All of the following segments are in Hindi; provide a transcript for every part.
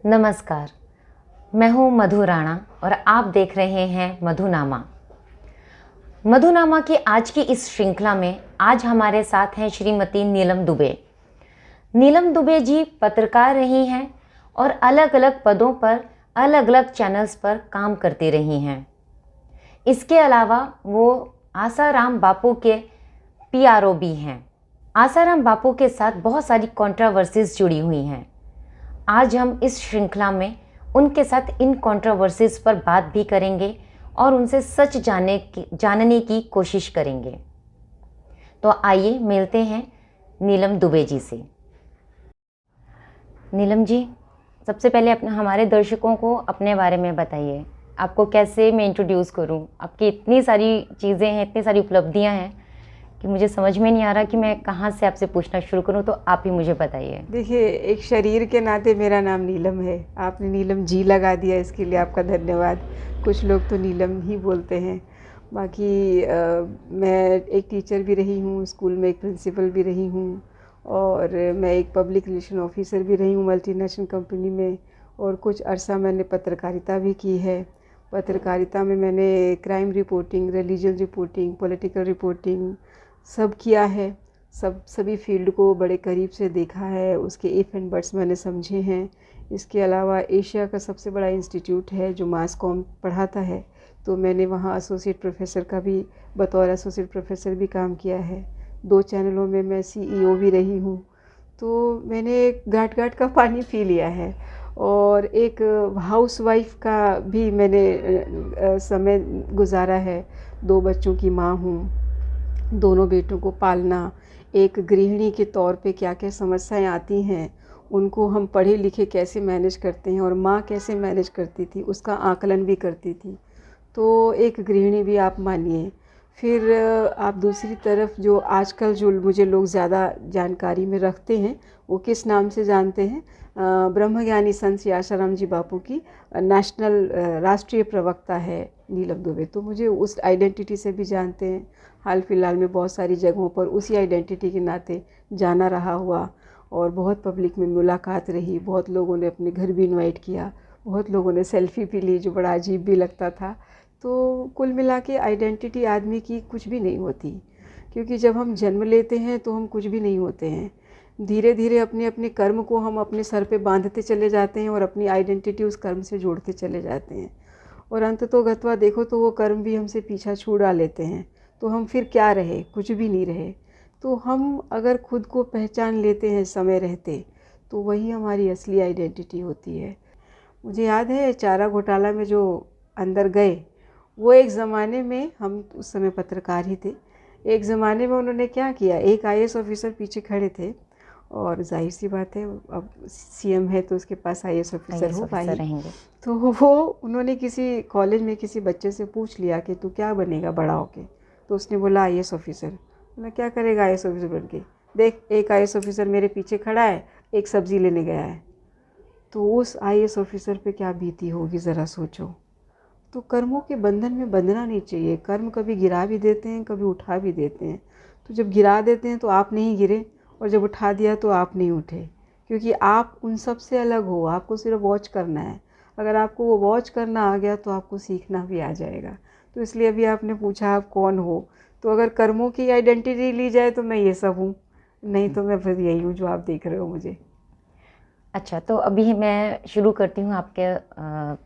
नमस्कार, मैं हूँ मधु राणा और आप देख रहे हैं मधुनामा। मधुनामा की आज की इस श्रृंखला में आज हमारे साथ हैं श्रीमती नीलम दुबे। नीलम दुबे जी पत्रकार रही हैं और अलग अलग पदों पर अलग अलग चैनल्स पर काम करती रही हैं। इसके अलावा वो आसाराम बापू के PRO भी हैं। आसाराम बापू के साथ बहुत सारी कंट्रोवर्सीज जुड़ी हुई हैं। आज हम इस श्रृंखला में उनके साथ इन कंट्रोवर्सीज पर बात भी करेंगे और उनसे सच जानने की कोशिश करेंगे। तो आइए मिलते हैं नीलम दुबे जी से। नीलम जी, सबसे पहले हमारे दर्शकों को अपने बारे में बताइए। आपको कैसे मैं इंट्रोड्यूस करूं? आपकी इतनी सारी चीज़ें हैं, इतनी सारी उपलब्धियां हैं कि मुझे समझ में नहीं आ रहा कि मैं कहाँ से आपसे पूछना शुरू करूं, तो आप ही मुझे बताइए। देखिए, एक शरीर के नाते मेरा नाम नीलम है। आपने नीलम जी लगा दिया, इसके लिए आपका धन्यवाद। कुछ लोग तो नीलम ही बोलते हैं। बाकी मैं एक टीचर भी रही हूँ, स्कूल में एक प्रिंसिपल भी रही हूँ, और मैं एक पब्लिक रिलेशन ऑफिसर भी रही हूँ मल्टीनेशनल कंपनी में, और कुछ अरसा मैंने पत्रकारिता भी की है। पत्रकारिता में मैंने crime reporting, religion reporting, political reporting सब किया है। सभी फील्ड को बड़े करीब से देखा है, उसके इफ़ एंड बट्स मैंने समझे हैं। इसके अलावा एशिया का सबसे बड़ा इंस्टीट्यूट है जो मास कॉम पढ़ाता है, तो मैंने वहाँ एसोसिएट प्रोफेसर का भी, बतौर एसोसिएट प्रोफेसर भी काम किया है। 2 चैनलों में मैं CEO भी रही हूँ। तो मैंने घाट घाट का पानी पी लिया है, और एक हाउसवाइफ का भी मैंने समय गुजारा है। 2 बच्चों की माँ हूँ, दोनों बेटों को पालना, एक गृहिणी के तौर पे क्या क्या समस्याएं आती हैं, उनको हम पढ़े लिखे कैसे मैनेज करते हैं, और माँ कैसे मैनेज करती थी उसका आकलन भी करती थी। तो एक गृहिणी भी आप मानिए। फिर आप दूसरी तरफ जो आजकल जो मुझे लोग ज़्यादा जानकारी में रखते हैं, वो किस नाम से जानते हैं? ब्रह्मज्ञानी संत श्री आसाराम जी बापू की नेशनल राष्ट्रीय प्रवक्ता है नीलम दुबे। तो मुझे उस आइडेंटिटी से भी जानते हैं। हाल फिलहाल में बहुत सारी जगहों पर उसी आइडेंटिटी के नाते जाना रहा हुआ, और बहुत पब्लिक में मुलाकात रही। बहुत लोगों ने अपने घर भी इनवाइट किया, बहुत लोगों ने सेल्फ़ी भी ली, जो बड़ा अजीब भी लगता था। तो कुल मिला के आइडेंटिटी आदमी की कुछ भी नहीं होती, क्योंकि जब हम जन्म लेते हैं तो हम कुछ भी नहीं होते हैं। धीरे धीरे अपने अपने कर्म को हम अपने सर पे बांधते चले जाते हैं, और अपनी आइडेंटिटी उस कर्म से जोड़ते चले जाते हैं, और अंततोगत्वा देखो तो वो कर्म भी हमसे पीछा छुड़ा लेते हैं। तो हम फिर क्या रहे? कुछ भी नहीं रहे। तो हम अगर खुद को पहचान लेते हैं समय रहते, तो वही हमारी असली आइडेंटिटी होती है। मुझे याद है चारा घोटाला में जो अंदर गए, वो एक ज़माने में, हम उस समय पत्रकार ही थे, एक ज़माने में उन्होंने क्या किया, एक IAS ऑफिसर पीछे खड़े थे, और जाहिर सी बात है अब CM है तो उसके पास IAS ऑफिसर होगा ही। तो वो उन्होंने किसी कॉलेज में किसी बच्चे से पूछ लिया कि तू क्या बनेगा बड़ा होके? तो उसने बोला IAS ऑफिसर। बोला क्या करेगा IAS ऑफिसर बन के? देख, एक IAS ऑफिसर मेरे पीछे खड़ा है, एक सब्ज़ी लेने गया है। तो उस IAS ऑफिसर पे क्या बीती होगी, ज़रा सोचो। तो कर्मों के बंधन में बंधना नहीं चाहिए। कर्म कभी गिरा भी देते हैं, कभी उठा भी देते हैं। तो जब गिरा देते हैं तो आप नहीं गिरे, और जब उठा दिया तो आप नहीं उठे, क्योंकि आप उन सब से अलग हो। आपको सिर्फ वॉच करना है। अगर आपको वो वॉच करना आ गया तो आपको सीखना भी आ जाएगा। तो इसलिए अभी आपने पूछा आप कौन हो, तो अगर कर्मों की आइडेंटिटी ली जाए तो मैं ये सब हूँ, नहीं तो मैं फिर यही हूँ जो आप देख रहे हो मुझे। अच्छा, तो अभी मैं शुरू करती हूँ आपके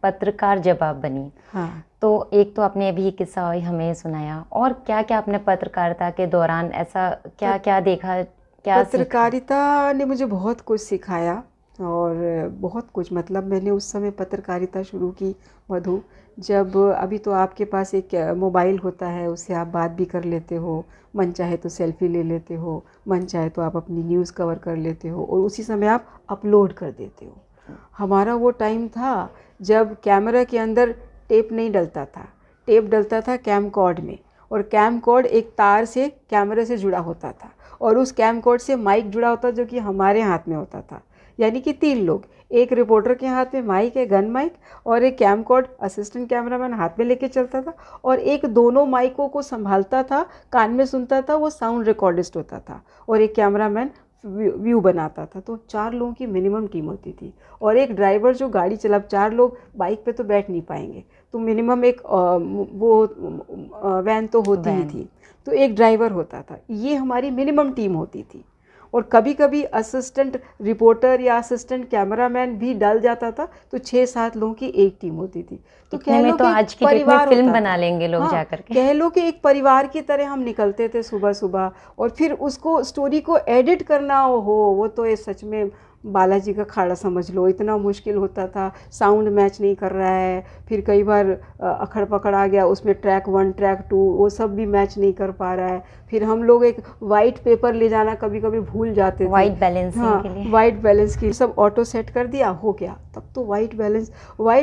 पत्रकार जब आप बनी। हाँ। तो एक तो आपने अभी किस्सा हमें सुनाया, और क्या क्या आपने पत्रकारिता के दौरान ऐसा क्या क्या देखा, क्या सीखा? पत्रकारिता ने मुझे बहुत कुछ सिखाया, और बहुत कुछ, मतलब मैंने उस समय पत्रकारिता शुरू की मधु, जब अभी तो आपके पास एक मोबाइल होता है, उससे आप बात भी कर लेते हो, मन चाहे तो सेल्फी ले लेते हो, मन चाहे तो आप अपनी न्यूज़ कवर कर लेते हो, और उसी समय आप अपलोड कर देते हो। हमारा वो टाइम था जब कैमरा के अंदर टेप नहीं डलता था, टेप डलता था कैम कॉर्ड में, और कैम कॉर्ड एक तार से कैमरे से जुड़ा होता था, और उस कैम कॉर्ड से माइक जुड़ा होता जो कि हमारे हाथ में होता था। यानी कि 3 लोग, एक रिपोर्टर के हाथ में माइक है, गन माइक, और एक कैम कॉर्ड असिस्टेंट कैमरामैन हाथ में लेके चलता था, और एक दोनों माइकों को संभालता था, कान में सुनता था, वो साउंड रिकॉर्डिस्ट होता था, और एक कैमरामैन व्यू बनाता था। तो 4 लोगों की मिनिमम टीम होती थी और एक ड्राइवर जो गाड़ी चला। 4 लोग बाइक पे तो बैठ नहीं पाएंगे, तो मिनिमम एक वैन तो होती ही वैन। थी, तो एक ड्राइवर होता था। ये हमारी मिनिमम टीम होती थी। और कभी कभी असिस्टेंट रिपोर्टर या असिस्टेंट कैमरामैन भी डल जाता था, तो 6-7 लोगों की एक टीम होती थी। तो इतने कह में लो तो कि आज की डेट में परिवार फिल्म होता बना था। लेंगे लोग हाँ, जा करके। कह लो कि एक परिवार की तरह हम निकलते थे सुबह सुबह। और फिर उसको स्टोरी को एडिट करना हो, वो तो ये सच में बालाजी का खाड़ा समझ लो, इतना मुश्किल होता था। साउंड मैच नहीं कर रहा है, फिर कई बार अखड़ पकड़ आ गया, उसमें ट्रैक 1 ट्रैक 2 वो सब भी मैच नहीं कर पा रहा है। फिर हम लोग एक वाइट पेपर ले जाना कभी कभी भूल जाते थे। वाइट बैलेंसिंग के हाँ, लिए। वाइट बैलेंस की सब ऑटो सेट कर दिया, हो गया। तब तो वाइट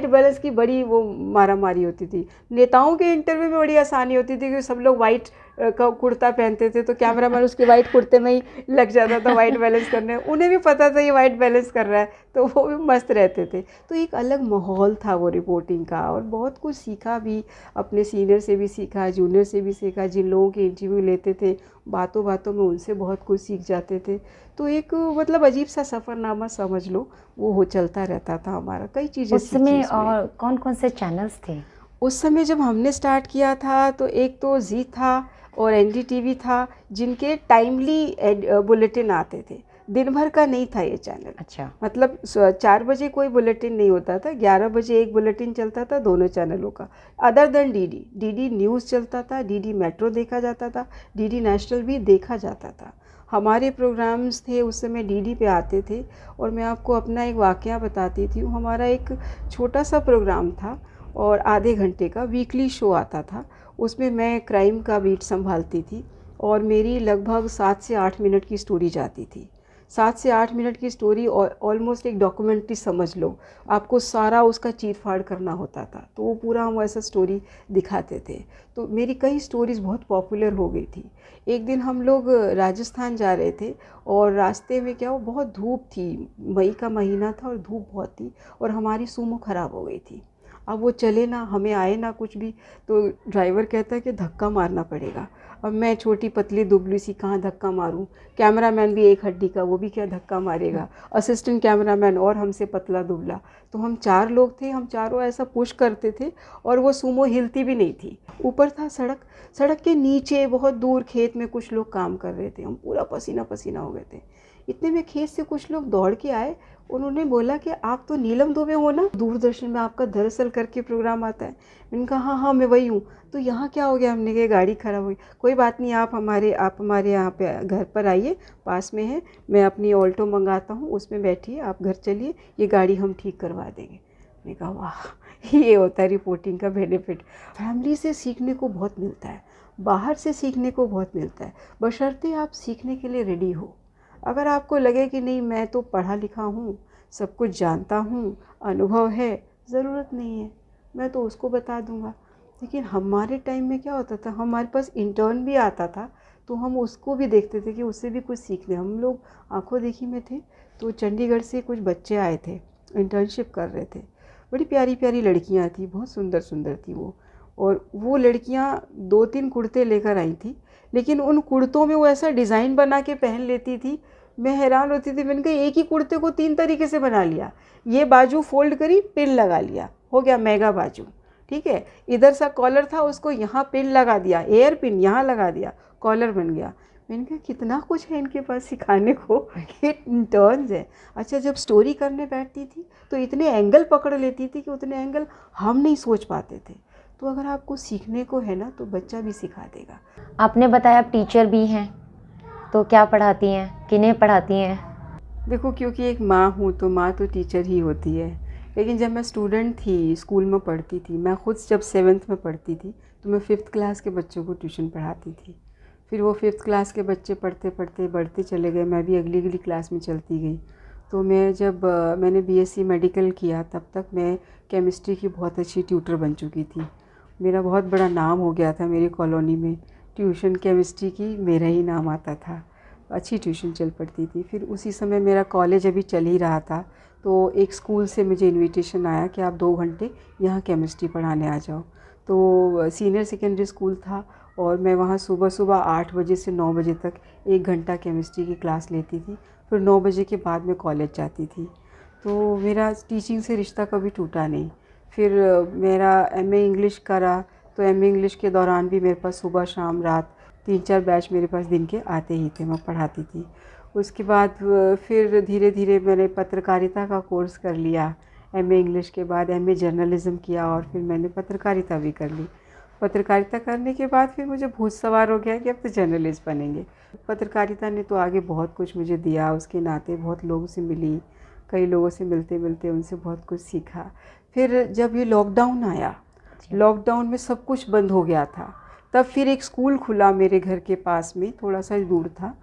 बैलेंस की बड़ी वो मारा मारी होती थी। नेताओं के इंटरव्यू में बड़ी आसानी होती थी, क्योंकि सब लोग वाइट का कुर्ता पहनते थे, तो कैमरामैन उसके वाइट कुर्ते में ही लग जाता था वाइट बैलेंस करने। उन्हें भी पता था ये वाइट बैलेंस कर रहा है, तो वो भी मस्त रहते थे। तो एक अलग माहौल था वो रिपोर्टिंग का, और बहुत कुछ सीखा भी। अपने सीनियर से भी सीखा, जूनियर से भी सीखा। जिन लोगों के इंटरव्यू लेते थे, बातों बातों में उनसे बहुत कुछ सीख जाते थे। तो एक मतलब अजीब सा सफ़रनामा समझ लो, वो हो चलता रहता था हमारा। कई चीज़ें उस सीखी समय उसमें। और कौन कौन से चैनल्स थे? उस समय जब हमने स्टार्ट किया था, तो एक तो जी था और एनडीटीवी था, जिनके टाइमली बुलेटिन आते थे। दिन भर का नहीं था ये चैनल। अच्छा। मतलब 4 बजे कोई बुलेटिन नहीं होता था, 11 बजे एक बुलेटिन चलता था दोनों चैनलों का। अदर देन डीडी न्यूज़ चलता था, डीडी मेट्रो देखा जाता था, डीडी नेशनल भी देखा जाता था। हमारे प्रोग्राम्स थे उस समय डीडी पे आते थे। और मैं आपको अपना एक वाक़या बताती थी। हमारा एक छोटा सा प्रोग्राम था और आधे घंटे का वीकली शो आता था। उसमें मैं क्राइम का बीट संभालती थी, और मेरी लगभग 7 से 8 मिनट की स्टोरी जाती थी। 7 से 8 मिनट की स्टोरी ऑलमोस्ट एक डॉक्यूमेंट्री समझ लो। आपको सारा उसका चीर फाड़ करना होता था, तो वो पूरा हम ऐसा स्टोरी दिखाते थे। तो मेरी कई स्टोरीज़ बहुत पॉपुलर हो गई थी। एक दिन हम लोग राजस्थान जा रहे थे, और रास्ते में क्या, वो बहुत धूप थी, मई का महीना था और धूप बहुत थी, और हमारी सूमो ख़राब हो गई थी। अब वो चले ना, हमें आए ना कुछ भी, तो ड्राइवर कहता है कि धक्का मारना पड़ेगा। अब मैं छोटी पतली दुबली सी कहाँ धक्का मारूं। कैमरामैन भी एक हड्डी का, वो भी क्या धक्का मारेगा। असिस्टेंट कैमरामैन और हमसे पतला दुबला, तो हम 4 लोग थे। हम चारों ऐसा पुश करते थे, और वो सूमो हिलती भी नहीं थी। ऊपर था सड़क, सड़क के नीचे बहुत दूर खेत में कुछ लोग काम कर रहे थे। हम पूरा पसीना पसीना हो गए थे। इतने में खेत से कुछ लोग दौड़ के आए। उन्होंने बोला कि आप तो नीलम दुबे हो ना, दूरदर्शन में आपका दरअसल करके प्रोग्राम आता है। मैंने कहा हाँ हाँ मैं वही हूँ। तो यहाँ क्या हो गया? हमने कहा गाड़ी ख़राब हुई। कोई बात नहीं, आप हमारे यहाँ पे घर पर आइए, पास में है, मैं अपनी ऑल्टो मंगाता हूँ, उसमें बैठिए, आप घर चलिए, ये गाड़ी हम ठीक करवा देंगे। मैंने कहा वाह, ये होता है रिपोर्टिंग का बेनिफिट। फैमिली से सीखने को बहुत मिलता है, बाहर से सीखने को बहुत मिलता है, बशर्ते आप सीखने के लिए रेडी हो। अगर आपको लगे कि नहीं मैं तो पढ़ा लिखा हूँ, सब कुछ जानता हूँ, अनुभव है, ज़रूरत नहीं है, मैं तो उसको बता दूँगा। लेकिन हमारे टाइम में क्या होता था, हमारे पास इंटर्न भी आता था, तो हम उसको भी देखते थे कि उससे भी कुछ सीख लें। हम लोग आंखों देखी में थे, तो चंडीगढ़ से कुछ बच्चे आए थे, इंटर्नशिप कर रहे थे। बड़ी प्यारी प्यारी लड़कियाँ थी, बहुत सुंदर सुंदर थी वो। और वो लड़कियाँ 2-3 कुर्ते लेकर आई थी, लेकिन उन कुर्तों में वो ऐसा डिज़ाइन बना के पहन लेती थी, मैं हैरान होती थी। मैंने कहा एक ही कुर्ते को 3 तरीके से बना लिया। ये बाजू फोल्ड करी, पिन लगा लिया, हो गया मेगा बाजू, ठीक है। इधर सा कॉलर था, उसको यहाँ पिन लगा दिया, एयर पिन यहाँ लगा दिया, कॉलर बन गया। मैंने कहा कितना कुछ है इनके पास सिखाने को, ये इंटर्न्स है। अच्छा, जब स्टोरी करने बैठती थी तो इतने एंगल पकड़ लेती थी कि उतने एंगल हम नहीं सोच पाते थे। तो अगर आपको सीखने को है ना, तो बच्चा भी सिखा देगा। आपने बताया आप टीचर भी हैं, तो क्या पढ़ाती हैं, किन्हें पढ़ाती हैं? देखो, क्योंकि एक माँ हूँ तो माँ तो टीचर ही होती है। लेकिन जब मैं स्टूडेंट थी, स्कूल में पढ़ती थी, मैं ख़ुद जब 7th में पढ़ती थी, तो मैं 5th क्लास के बच्चों को ट्यूशन पढ़ाती थी। फिर वो 5th क्लास के बच्चे पढ़ते पढ़ते बढ़ते चले गए, मैं भी अगली अगली क्लास में चलती गई। तो मैं जब मैंने BSc मेडिकल किया, तब तक मैं केमिस्ट्री की बहुत अच्छी ट्यूटर बन चुकी थी। मेरा बहुत बड़ा नाम हो गया था मेरी कॉलोनी में, ट्यूशन केमिस्ट्री की मेरा ही नाम आता था, अच्छी ट्यूशन चल पड़ती थी। फिर उसी समय मेरा कॉलेज अभी चल ही रहा था, तो एक स्कूल से मुझे इनविटेशन आया कि आप 2 घंटे यहाँ केमिस्ट्री पढ़ाने आ जाओ। तो सीनियर सेकेंडरी स्कूल था, और मैं वहाँ सुबह सुबह 8 बजे से 9 बजे तक 1 घंटा केमिस्ट्री की क्लास लेती थी। फिर 9 बजे के बाद मैं कॉलेज जाती थी। तो मेरा टीचिंग से रिश्ता कभी टूटा नहीं। फिर मेरा एमए इंग्लिश करा, तो एमए इंग्लिश के दौरान भी मेरे पास सुबह शाम रात 3-4 बैच मेरे पास दिन के आते ही थे, मैं पढ़ाती थी। उसके बाद फिर धीरे धीरे मैंने पत्रकारिता का कोर्स कर लिया। एमए इंग्लिश के बाद एमए जर्नलिज़्म किया और फिर मैंने पत्रकारिता भी कर ली। पत्रकारिता करने के बाद फिर मुझे भूत सवार हो गया कि अब तो जर्नलिस्ट बनेंगे। पत्रकारिता ने तो आगे बहुत कुछ मुझे दिया, उसके नाते बहुत लोगों से मिली, कई लोगों से मिलते मिलते उनसे बहुत कुछ सीखा। फिर जब ये लॉकडाउन आया, लॉकडाउन में सब कुछ बंद हो गया था, तब फिर एक स्कूल खुला मेरे घर के पास में, थोड़ा सा दूर था।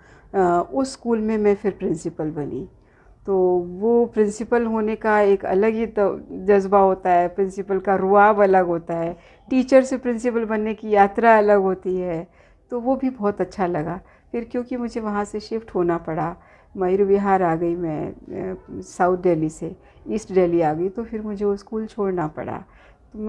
उस स्कूल में मैं फिर प्रिंसिपल बनी। तो वो प्रिंसिपल होने का एक अलग ही तो जज्बा होता है, प्रिंसिपल का रुआब अलग होता है, टीचर से प्रिंसिपल बनने की यात्रा अलग होती है। तो वो भी बहुत अच्छा लगा। फिर क्योंकि मुझे वहाँ से शिफ्ट होना पड़ा, मयूर विहार आ गई मैं, साउथ दिल्ली से ईस्ट दिल्ली आ गई, तो फिर मुझे वो स्कूल छोड़ना पड़ा।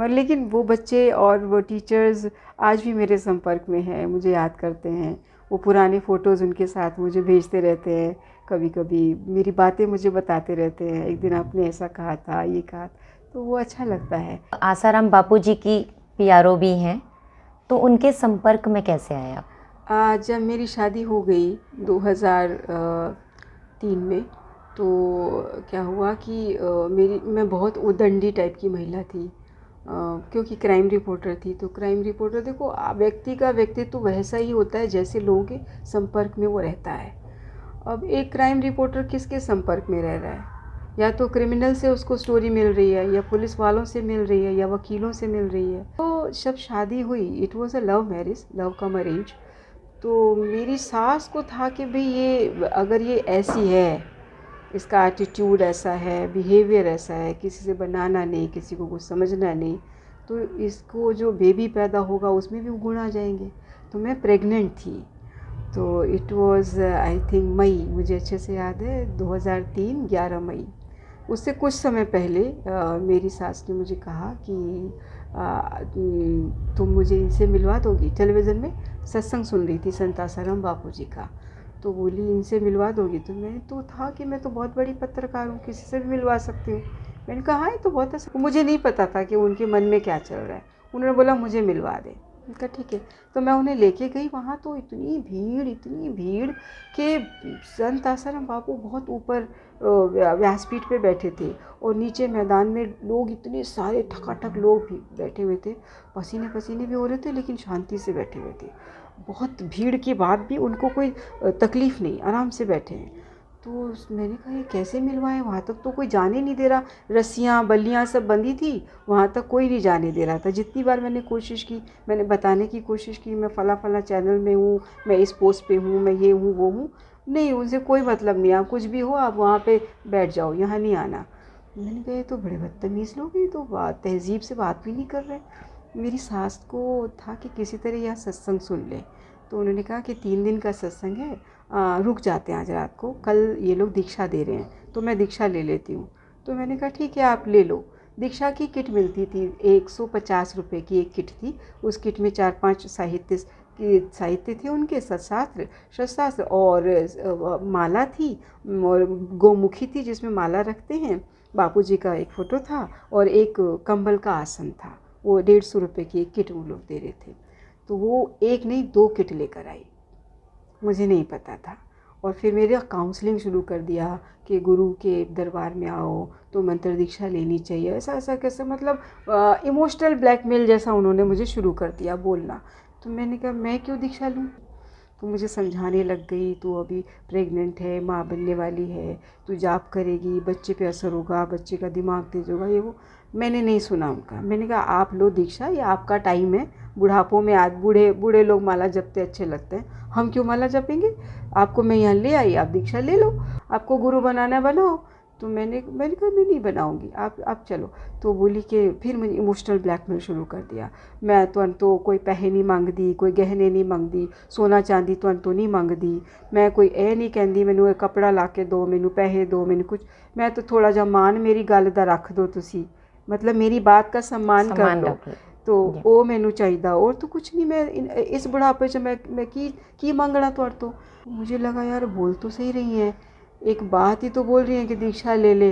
लेकिन वो बच्चे और वो टीचर्स आज भी मेरे संपर्क में हैं, मुझे याद करते हैं। वो पुराने फ़ोटोज़ उनके साथ मुझे भेजते रहते हैं, कभी कभी मेरी बातें मुझे बताते रहते हैं, एक दिन आपने ऐसा कहा था, ये कहा, तो वो अच्छा लगता है। आसाराम बापू जी की पीआरओ भी हैं, तो उनके संपर्क में कैसे आए आप? जब मेरी शादी हो गई 2003 में, तो क्या हुआ कि मैं बहुत उदंडी टाइप की महिला थी, क्योंकि क्राइम रिपोर्टर थी। तो क्राइम रिपोर्टर, देखो व्यक्ति का व्यक्तित्व तो वैसा ही होता है जैसे लोगों के संपर्क में वो रहता है। अब एक क्राइम रिपोर्टर किसके संपर्क में रह रहा है? या तो क्रिमिनल से उसको स्टोरी मिल रही है, या पुलिस वालों से मिल रही है, या वकीलों से मिल रही है। तो जब शादी हुई, it was a love marriage, love come arrange. तो मेरी सास को था कि भाई ये अगर ये ऐसी है, इसका एटीट्यूड ऐसा है, बिहेवियर ऐसा है, किसी से बनाना नहीं, किसी को कुछ समझना नहीं, तो इसको जो बेबी पैदा होगा उसमें भी गुण आ जाएंगे। तो मैं प्रेग्नेंट थी। तो इट वाज़ आई थिंक मई, मुझे अच्छे से याद है, 2003 11 मई। उससे कुछ समय पहले मेरी सास ने मुझे कहा कि तुम मुझे इनसे मिलवा दोगी। टेलीविज़न में सत्संग सुन रही थी संत आसाराम बापू जी का, तो बोली इनसे मिलवा दोगी। तो मैं तो था कि मैं तो बहुत बड़ी पत्रकार हूँ, किसी से भी मिलवा सकती हूँ। मैंने कहा हाँ, ये तो बहुत अच्छा। मुझे नहीं पता था कि उनके मन में क्या चल रहा है। उन्होंने बोला मुझे मिलवा दे। उनका ठीक है। तो मैं उन्हें लेके गई वहाँ, तो इतनी भीड़ कि संत आसाराम बापू बहुत ऊपर व्यासपीठ पे बैठे थे, और नीचे मैदान में लोग इतने सारे ठकाठक लोग भी बैठे हुए थे, पसीने पसीने भी हो रहे थे, लेकिन शांति से बैठे हुए थे। बहुत भीड़ के बाद भी उनको कोई तकलीफ़ नहीं, आराम से बैठे हैं। तो मैंने कहा ये कैसे मिलवाएं, वहाँ तक तो कोई जाने नहीं दे रहा, रस्सियाँ बल्लियाँ सब बंधी थी, वहाँ तक कोई नहीं जाने दे रहा था। जितनी बार मैंने कोशिश की, मैंने बताने की कोशिश की, मैं फला चैनल में हूँ, मैं इस पोस्ट पे हूँ, मैं ये हूँ वो हूँ, नहीं, उनसे कोई मतलब नहीं, आप कुछ भी हो, आप वहाँ पे बैठ जाओ, यहाँ नहीं आना। मैंने कहा ये तो बड़े बदतमीज़ लोग, ये तो तहज़ीब से बात भी नहीं कर रहे। मेरी सास को था कि किसी तरह यह सत्संग सुन ले। तो उन्होंने कहा कि 3 दिन का सत्संग है, रुक जाते हैं आज रात को, कल ये लोग दीक्षा दे रहे हैं, तो मैं दीक्षा ले लेती हूँ। तो मैंने कहा ठीक है, आप ले लो। दीक्षा की किट मिलती थी, 150 रुपये की एक किट थी। उस किट में 4-5 साहित्य थे उनके, शस्त्रास्त्र और माला थी, और गौमुखी थी जिसमें माला रखते हैं, बापूजी का एक फ़ोटो था, और एक कंबल का आसन था। वो 150 रुपये की एक किट वो लोग दे रहे थे। तो वो एक नहीं 2 किट लेकर आई, मुझे नहीं पता था। और फिर मेरा काउंसलिंग शुरू कर दिया कि गुरु के दरबार में आओ तो मंत्र दीक्षा लेनी चाहिए, ऐसा कैसे, मतलब इमोशनल ब्लैकमेल जैसा उन्होंने मुझे शुरू कर दिया बोलना। तो मैंने कहा मैं क्यों दीक्षा लूँ? तो मुझे समझाने लग गई, तो अभी प्रेग्नेंट है, माँ बनने वाली है, तो जाप करेगी, बच्चे पे असर होगा, बच्चे का दिमाग तेज होगा, ये वो। मैंने नहीं सुना उनका। मैंने कहा आप लो दीक्षा, ये आपका टाइम है, बुढ़ापों में आज बूढ़े लोग माला जपते अच्छे लगते हैं, हम क्यों माला जपेंगे? आपको मैं यहाँ ले आई, आप दीक्षा ले लो, आपको गुरु बनाना बनाओ। तो मैंने कहा मैं नहीं बनाऊंगी, आप चलो। तो बोली कि फिर मुझे इमोशनल ब्लैकमेल शुरू कर दिया। मैं तो कोई पैसे नहीं मंगदी, कोई गहने नहीं मंगदी, सोना चांदी तो नहीं मंगदी, मैं कोई ए नहीं कहती मैनू एक कपड़ा ला के दो, मैनू पैसे दो, मैनू कुछ, मैं तो थोड़ा जा मान मेरी गल दा रख दो तुसी, मतलब मेरी बात का सम्मान कर लो। तो वो मैनू चाहिए और तो कुछ नहीं, मैं इस बुढ़ापे से मैं की मांगना तो मुझे लगा यार बोल तो सही रही हैं, एक बात ही तो बोल रही हैं कि दीक्षा ले ले।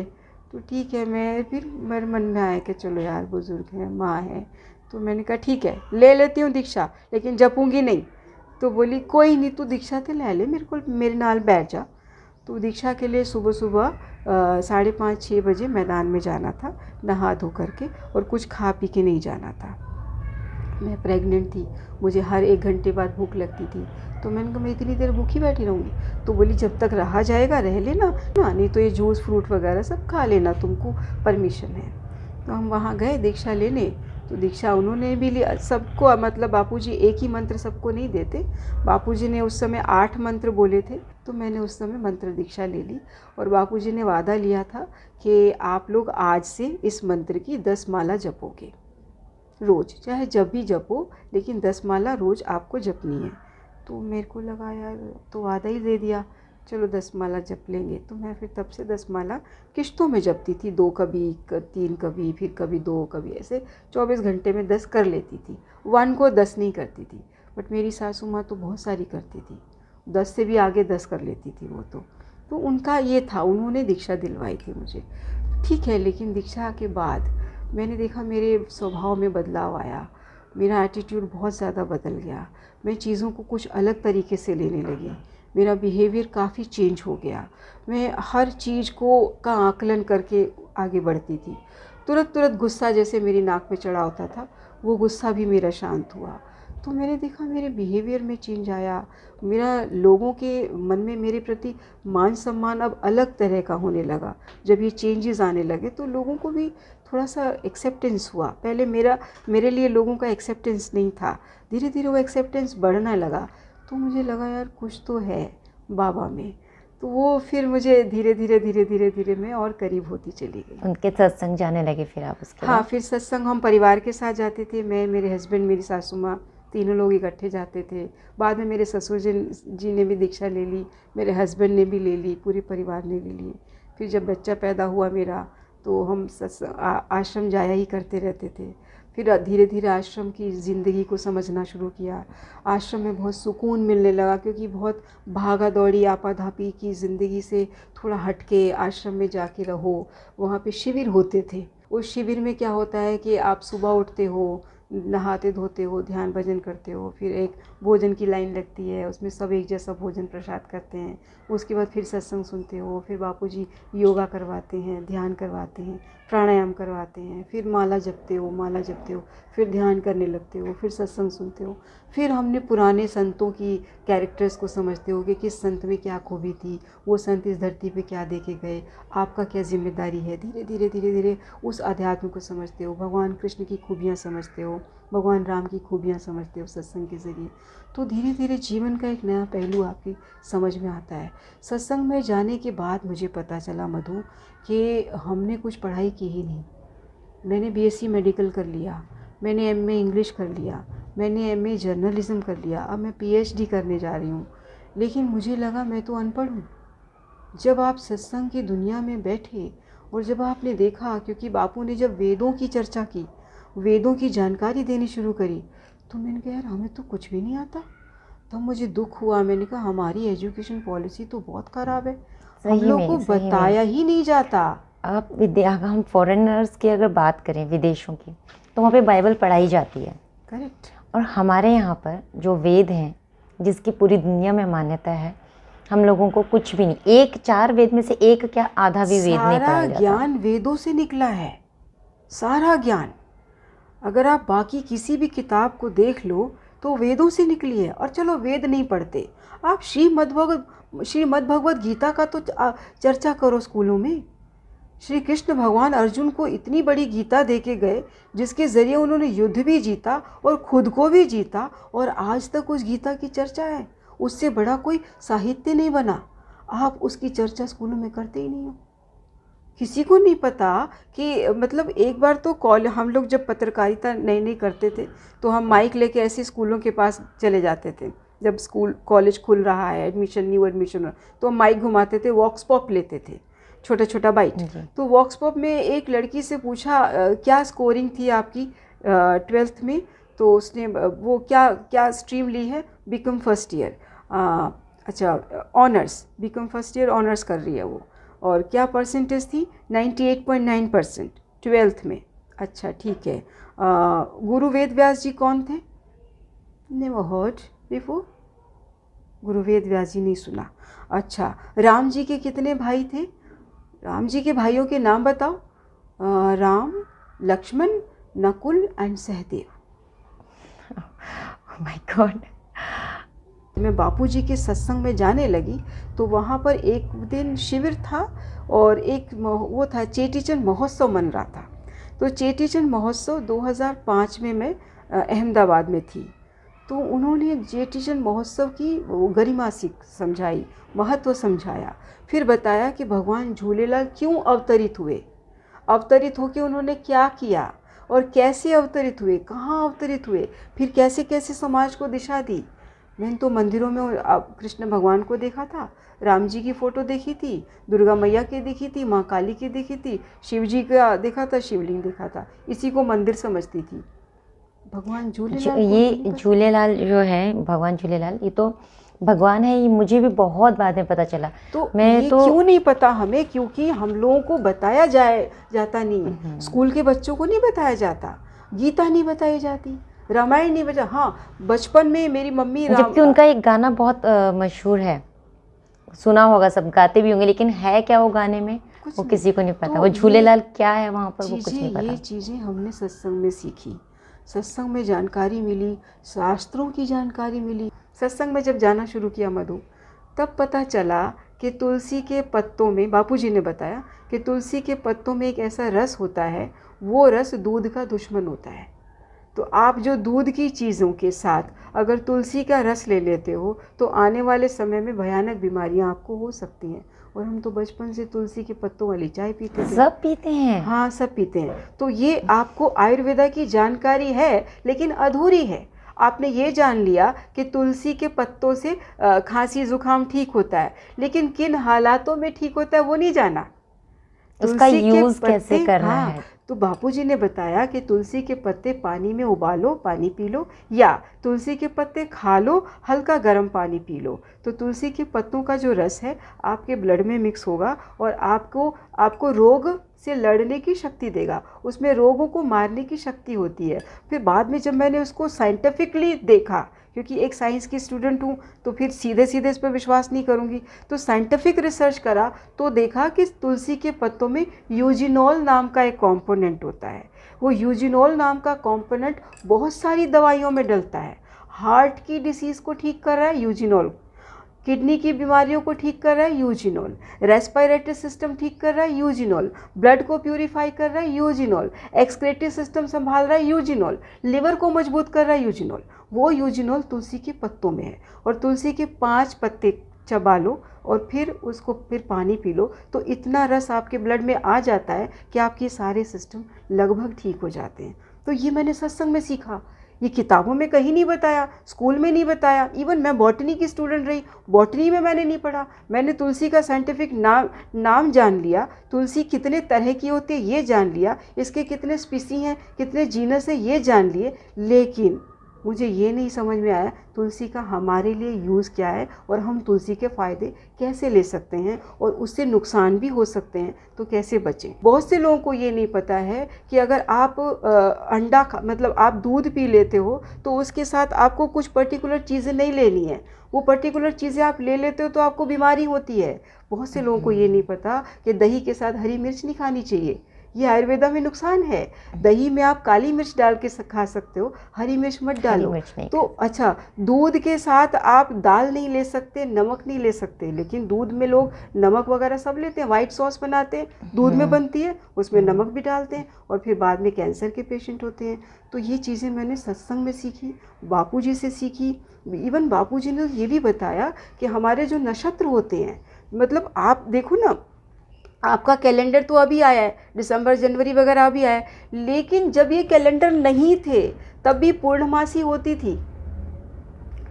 तो ठीक है, मैं फिर मेरे मन में आया कि चलो यार बुज़ुर्ग हैं, माँ है, तो मैंने कहा ठीक है ले लेती हूँ दीक्षा, लेकिन जपूंगी नहीं। तो बोली कोई नहीं, तू दीक्षा तो ले ले, मेरे नाल बैठ जा। तो दीक्षा के लिए सुबह सुबह 5:30-6 बजे मैदान में जाना था, नहा धो करके, और कुछ खा पी के नहीं जाना था। मैं प्रेग्नेंट थी, मुझे हर 1 घंटे बाद भूख लगती थी। तो मैंने कहा मैं इतनी देर भूखी बैठी रहूँगी? तो बोली जब तक रहा जाएगा रह लेना ना, नहीं तो ये जूस फ्रूट वगैरह सब खा लेना, तुमको परमिशन है। तो हम वहाँ गए दीक्षा लेने। तो दीक्षा उन्होंने भी लिया सबको, मतलब बापूजी एक ही मंत्र सबको नहीं देते, बापूजी ने उस समय 8 मंत्र बोले थे। तो मैंने उस समय मंत्र दीक्षा ले ली, और बापूजी ने वादा लिया था कि आप लोग आज से इस मंत्र की 10 माला जपोगे रोज़, चाहे जब भी जपो, लेकिन 10 माला रोज़ आपको जपनी है। तो मेरे को लगा यार तो वादा ही दे दिया, चलो 10 माला जप लेंगे। तो मैं फिर तब से 10 माला किश्तों में जपती थी, 2 कभी 3 कभी, फिर कभी 2 कभी, ऐसे 24 घंटे में 10 कर लेती थी। 1 को 10 नहीं करती थी, बट मेरी सासू माँ तो बहुत सारी करती थी, 10 से भी आगे 10 कर लेती थी वो। तो उनका ये था, उन्होंने दीक्षा दिलवाई थी मुझे, ठीक है। लेकिन दीक्षा के बाद मैंने देखा मेरे स्वभाव में बदलाव आया, मेरा एटीट्यूड बहुत ज़्यादा बदल गया, मैं चीज़ों को कुछ अलग तरीके से लेने लगी, मेरा बिहेवियर काफ़ी चेंज हो गया। मैं हर चीज़ का आकलन करके आगे बढ़ती थी। तुरंत गुस्सा जैसे मेरी नाक पे चढ़ा होता था, वो गुस्सा भी मेरा शांत हुआ। तो मैंने देखा मेरे बिहेवियर में चेंज आया, मेरा लोगों के मन में मेरे प्रति मान सम्मान अब अलग तरह का होने लगा। जब ये चेंजेस आने लगे तो लोगों को भी थोड़ा सा एक्सेप्टेंस हुआ। पहले मेरे लिए लोगों का एक्सेप्टेंस नहीं था, धीरे धीरे वो एक्सेप्टेंस बढ़ने लगा। तो मुझे लगा यार कुछ तो है बाबा में। तो वो फिर मुझे धीरे धीरे मैं और करीब होती चली गई। उनके सत्संग जाने लगे फिर आप उसके हाँ, बाद? फिर सत्संग हम परिवार के साथ जाते थे, मैं, मेरे हस्बैंड, मेरी सासू माँ, तीनों लोग इकट्ठे जाते थे। बाद में मेरे ससुर जी ने भी दीक्षा ले ली, मेरे हस्बैंड ने भी ले ली, पूरे परिवार ने ले ली। फिर जब बच्चा पैदा हुआ मेरा, तो हम आश्रम जाया ही करते रहते थे। फिर धीरे धीरे आश्रम की ज़िंदगी को समझना शुरू किया। आश्रम में बहुत सुकून मिलने लगा, क्योंकि बहुत भागा दौड़ी आपाधापी की ज़िंदगी से थोड़ा हट के आश्रम में जाके रहो। वहाँ पे शिविर होते थे। उस शिविर में क्या होता है कि आप सुबह उठते हो, नहाते धोते हो, ध्यान भजन करते हो, फिर एक भोजन की लाइन लगती है, उसमें सब एक जैसा भोजन प्रसाद करते हैं। उसके बाद फिर सत्संग सुनते हो, फिर बापूजी योगा करवाते हैं, ध्यान करवाते हैं, प्राणायाम करवाते हैं, फिर माला जपते हो, फिर ध्यान करने लगते हो, फिर सत्संग सुनते हो। फिर हमने पुराने संतों की कैरेक्टर्स को समझते हो कि किस संत में क्या खूबी थी, वो संत इस धरती पे क्या दे के गए, आपका क्या जिम्मेदारी है। धीरे धीरे उस अध्यात्म को समझते हो, भगवान कृष्ण की खूबियाँ समझते हो, भगवान राम की खूबियाँ समझते हो सत्संग के ज़रिए। तो धीरे धीरे जीवन का एक नया पहलू आपकी समझ में आता है। सत्संग में जाने के बाद मुझे पता चला मधु कि हमने कुछ पढ़ाई की ही नहीं। मैंने बीएससी मेडिकल कर लिया, मैंने एमए इंग्लिश कर लिया, मैंने एमए जर्नलिज्म कर लिया, अब मैं पीएचडी करने जा रही हूँ, लेकिन मुझे लगा मैं तो अनपढ़ हूँ। जब आप सत्संग की दुनिया में बैठे और जब आपने देखा, क्योंकि बापू ने जब वेदों की चर्चा की, वेदों की जानकारी देनी शुरू करी, तो मैंने कहा यार हमें तो कुछ भी नहीं आता। तब मुझे दुख हुआ, मैंने कहा हमारी एजुकेशन पॉलिसी तो बहुत ख़राब है, हम लोग को बताया ही नहीं जाता। आप हम फॉरेनर्स की अगर बात करें, विदेशों की, तो वहाँ पे बाइबल पढ़ाई जाती है। करेक्ट। और हमारे यहाँ पर जो वेद हैं, जिसकी पूरी दुनिया में मान्यता है, हम लोगों को कुछ भी नहीं, 4 वेद में से एक क्या आधा भी वेद नहीं पढ़ाया जाता। सारा ज्ञान वेदों से निकला है, सारा ज्ञान। अगर आप बाकी किसी भी किताब को देख लो तो वेदों से निकली है। और चलो वेद नहीं पढ़ते, आप श्रीमद् भगवत गीता का तो चर्चा करो स्कूलों में। श्री कृष्ण भगवान अर्जुन को इतनी बड़ी गीता दे के गए, जिसके ज़रिए उन्होंने युद्ध भी जीता और खुद को भी जीता, और आज तक उस गीता की चर्चा है। उससे बड़ा कोई साहित्य नहीं बना। आप उसकी चर्चा स्कूलों में करते ही नहीं हो। किसी को नहीं पता कि मतलब एक बार तो हम लोग जब पत्रकारिता नई करते थे, तो हम माइक लेके ऐसे स्कूलों के पास चले जाते थे। जब स्कूल कॉलेज खुल रहा है, न्यू एडमिशन, तो हम माइक घुमाते थे, वॉक्स पॉप लेते थे, छोटा बाइट। तो वॉक्स पॉप में एक लड़की से पूछा क्या स्कोरिंग थी आपकी ट्वेल्थ में, तो उसने वो क्या क्या स्ट्रीम ली है, बीकॉम फर्स्ट ईयर, अच्छा honours, BCom first year honours कर रही है वो। और क्या परसेंटेज थी, 98.9% ट्वेल्थ में। अच्छा ठीक है। गुरु वेद व्यास जी कौन थे, नेवर हर्ड बिफोर, गुरु वेद व्यास जी नहीं सुना। अच्छा, राम जी के कितने भाई थे, राम जी के भाइयों के नाम बताओ, Ram, Lakshman, Nakul and Sahdev. Oh my god. मैं बापूजी के सत्संग में जाने लगी तो वहाँ पर एक दिन शिविर था और एक वो था, चेटीचंद महोत्सव मन रहा था। तो चेटीचंद महोत्सव 2005 में मैं अहमदाबाद में थी। तो उन्होंने चेटीचंद महोत्सव की गरिमा समझाई, महत्व समझाया, फिर बताया कि भगवान झूलेलाल क्यों अवतरित हुए, अवतरित होकर उन्होंने क्या किया और कैसे अवतरित हुए, कहाँ अवतरित हुए, फिर कैसे कैसे समाज को दिशा दी। मैंने तो मंदिरों में कृष्ण भगवान को देखा था, राम जी की फ़ोटो देखी थी, दुर्गा मैया की देखी थी, माँ काली की देखी थी, शिव जी का देखा था, शिवलिंग देखा था, इसी को मंदिर समझती थी। भगवान झूलेलाल ये झूलेलाल जो है, भगवान झूलेलाल, ये तो भगवान है, ये मुझे भी बहुत बाद में पता चला। तो ये क्यों नहीं पता हमें, क्योंकि हम लोगों को बताया जाता नहीं, स्कूल के बच्चों को नहीं बताया जाता, गीता नहीं बताई जाती, रामायण नहीं बचा। हाँ, बचपन में मेरी मम्मी जबकि उनका एक गाना बहुत मशहूर है, सुना होगा, सब गाते भी होंगे, लेकिन है क्या वो गाने में वो किसी को नहीं पता। वो झूलेलाल क्या है वहाँ पर वो कुछ नहीं पता। ये चीज़ें हमने सत्संग में सीखी, सत्संग में जानकारी मिली, शास्त्रों की जानकारी मिली। सत्संग में जब जाना शुरू किया मधु, तब पता चला कि तुलसी के पत्तों में, बापूजी ने बताया कि तुलसी के पत्तों में एक ऐसा रस होता है, वो रस दूध का दुश्मन होता है। तो आप जो दूध की चीज़ों के साथ अगर तुलसी का रस ले लेते हो तो आने वाले समय में भयानक बीमारियां आपको हो सकती हैं। और हम तो बचपन से तुलसी के पत्तों वाली चाय पीते थे। सब पीते हैं। हाँ, सब पीते हैं। तो ये आपको आयुर्वेदा की जानकारी है, लेकिन अधूरी है। आपने ये जान लिया कि तुलसी के पत्तों से खांसी जुकाम ठीक होता है, लेकिन किन हालातों में ठीक होता है वो नहीं जाना। उसका यूज कैसे करना है। तो बापूजी ने बताया कि तुलसी के पत्ते पानी में उबालो, पानी पी लो, या तुलसी के पत्ते खा लो, हल्का गर्म पानी पी लो। तो तुलसी के पत्तों का जो रस है आपके ब्लड में मिक्स होगा और आपको रोग से लड़ने की शक्ति देगा, उसमें रोगों को मारने की शक्ति होती है। फिर बाद में जब मैंने उसको साइंटिफिकली देखा, क्योंकि एक साइंस की स्टूडेंट हूँ तो फिर सीधे सीधे इस पर विश्वास नहीं करूँगी, तो साइंटिफिक रिसर्च करा तो देखा कि तुलसी के पत्तों में यूजिनोल नाम का एक कंपोनेंट होता है। वो यूजिनोल नाम का कंपोनेंट बहुत सारी दवाइयों में डलता है। हार्ट की डिसीज़ को ठीक कर रहा है यूजिनोल, किडनी की बीमारियों को ठीक कर रहा है यूजिनोल, रेस्पिरेटरी सिस्टम ठीक कर रहा है यूजिनोल, ब्लड को प्यूरिफाई कर रहा है यूजिनोल, एक्सक्रेटरी सिस्टम संभाल रहा है यूजिनोल, लिवर को मजबूत कर रहा है यूजिनोल। वो यूजिनोल तुलसी के पत्तों में है। और तुलसी के 5 पत्ते चबा लो और फिर उसको फिर पानी पी लो, तो इतना रस आपके ब्लड में आ जाता है कि आपके सारे सिस्टम लगभग ठीक हो जाते हैं। तो ये मैंने सत्संग में सीखा, ये किताबों में कहीं नहीं बताया, स्कूल में नहीं बताया। इवन मैं बॉटनी की स्टूडेंट रही, बॉटनी में मैंने नहीं पढ़ा। मैंने तुलसी का साइंटिफिक नाम जान लिया, तुलसी कितने तरह की होती है ये जान लिया, इसके कितने स्पीसी हैं, कितने जीनस हैं ये जान लिए, लेकिन मुझे ये नहीं समझ में आया तुलसी का हमारे लिए यूज़ क्या है और हम तुलसी के फ़ायदे कैसे ले सकते हैं और उससे नुकसान भी हो सकते हैं, तो कैसे बचें। बहुत से लोगों को ये नहीं पता है कि अगर आप मतलब आप दूध पी लेते हो तो उसके साथ आपको कुछ पर्टिकुलर चीज़ें नहीं लेनी है, वो पर्टिकुलर चीज़ें आप ले लेते हो तो आपको बीमारी होती है। बहुत से लोगों को ये नहीं पता कि दही के साथ हरी मिर्च नहीं खानी चाहिए, ये आयुर्वेदा में नुकसान है। दही में आप काली मिर्च डाल के खा सकते हो, हरी मिर्च मत डालो। तो अच्छा, दूध के साथ आप दाल नहीं ले सकते, नमक नहीं ले सकते, लेकिन दूध में लोग नमक वगैरह सब लेते हैं, वाइट सॉस बनाते हैं, दूध में बनती है, उसमें नमक भी डालते हैं और फिर बाद में कैंसर के पेशेंट होते हैं। तो ये चीज़ें मैंने सत्संग में सीखी, बापूजी से सीखी। इवन बापूजी ने ये भी बताया कि हमारे जो नक्षत्र होते हैं, मतलब आप देखो ना, आपका कैलेंडर तो अभी आया है, दिसंबर जनवरी वगैरह अभी आया है, लेकिन जब ये कैलेंडर नहीं थे तब भी पूर्णमासी होती थी,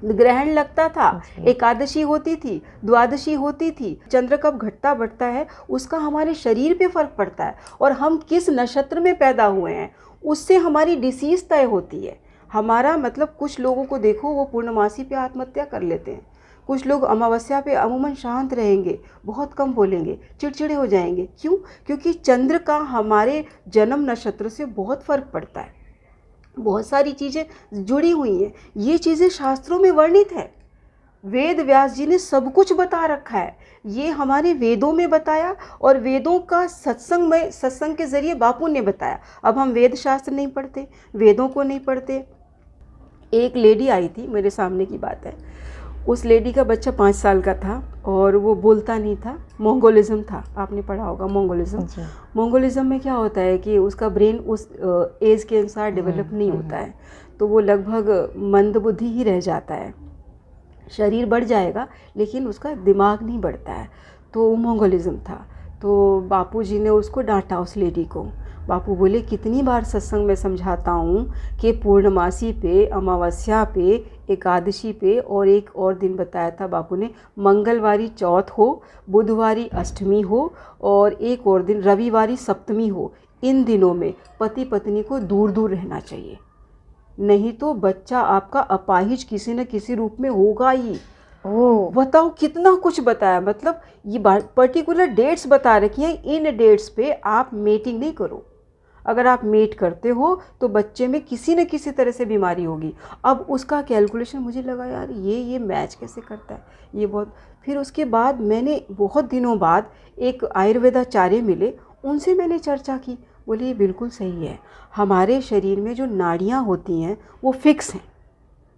ग्रहण लगता था, एकादशी होती थी, द्वादशी होती थी। चंद्र कब घटता बढ़ता है उसका हमारे शरीर पे फर्क पड़ता है, और हम किस नक्षत्र में पैदा हुए हैं उससे हमारी डिसीज़ तय होती है। हमारा मतलब कुछ लोगों को देखो वो पूर्णमासी पे आत्महत्या कर लेते हैं, कुछ लोग अमावस्या पे अमूमन शांत रहेंगे, बहुत कम बोलेंगे, चिड़चिड़े हो जाएंगे। क्यों? क्योंकि चंद्र का हमारे जन्म नक्षत्र से बहुत फर्क पड़ता है, बहुत सारी चीज़ें जुड़ी हुई हैं। ये चीज़ें शास्त्रों में वर्णित है, वेद व्यास जी ने सब कुछ बता रखा है, ये हमारे वेदों में बताया और वेदों का सत्संग के ज़रिए बापू ने बताया। अब हम वेद शास्त्र नहीं पढ़ते, वेदों को नहीं पढ़ते। एक लेडी आई थी, मेरे सामने की बात है, उस लेडी का बच्चा 5 साल का था और वो बोलता नहीं था, मोंगोलिज्म था, आपने पढ़ा होगा मोंगोलिज्म। मोंगोलिज्म में क्या होता है कि उसका ब्रेन उस एज के अनुसार डेवलप नहीं होता है, तो वो लगभग मंदबुद्धि ही रह जाता है, शरीर बढ़ जाएगा लेकिन उसका दिमाग नहीं बढ़ता है, तो वो मोंगोलिज्म था। तो बापूजी ने उसको डांटा, उस लेडी को। बापू बोले कितनी बार सत्संग में समझाता हूँ कि पूर्णमासी पे, अमावस्या पे, एकादशी पे, और एक और दिन बताया था बापू ने, मंगलवारी चौथ हो, बुधवारी अष्टमी हो और एक और दिन रविवारी सप्तमी हो, इन दिनों में पति पत्नी को दूर दूर रहना चाहिए, नहीं तो बच्चा आपका अपाहिज किसी न किसी रूप में होगा ही। ओह, बताओ कितना कुछ बताया, मतलब ये पर्टिकुलर डेट्स बता रखी हैं, इन डेट्स पे आप मेटिंग नहीं करो। अगर आप मेट करते हो तो बच्चे में किसी न किसी तरह से बीमारी होगी। अब उसका कैलकुलेशन मुझे लगा यार ये मैच कैसे करता है, ये बहुत। फिर उसके बाद मैंने बहुत दिनों बाद एक आयुर्वेदाचार्य मिले, उनसे मैंने चर्चा की। बोले ये बिल्कुल सही है, हमारे शरीर में जो नाड़ियाँ होती हैं वो फिक्स हैं,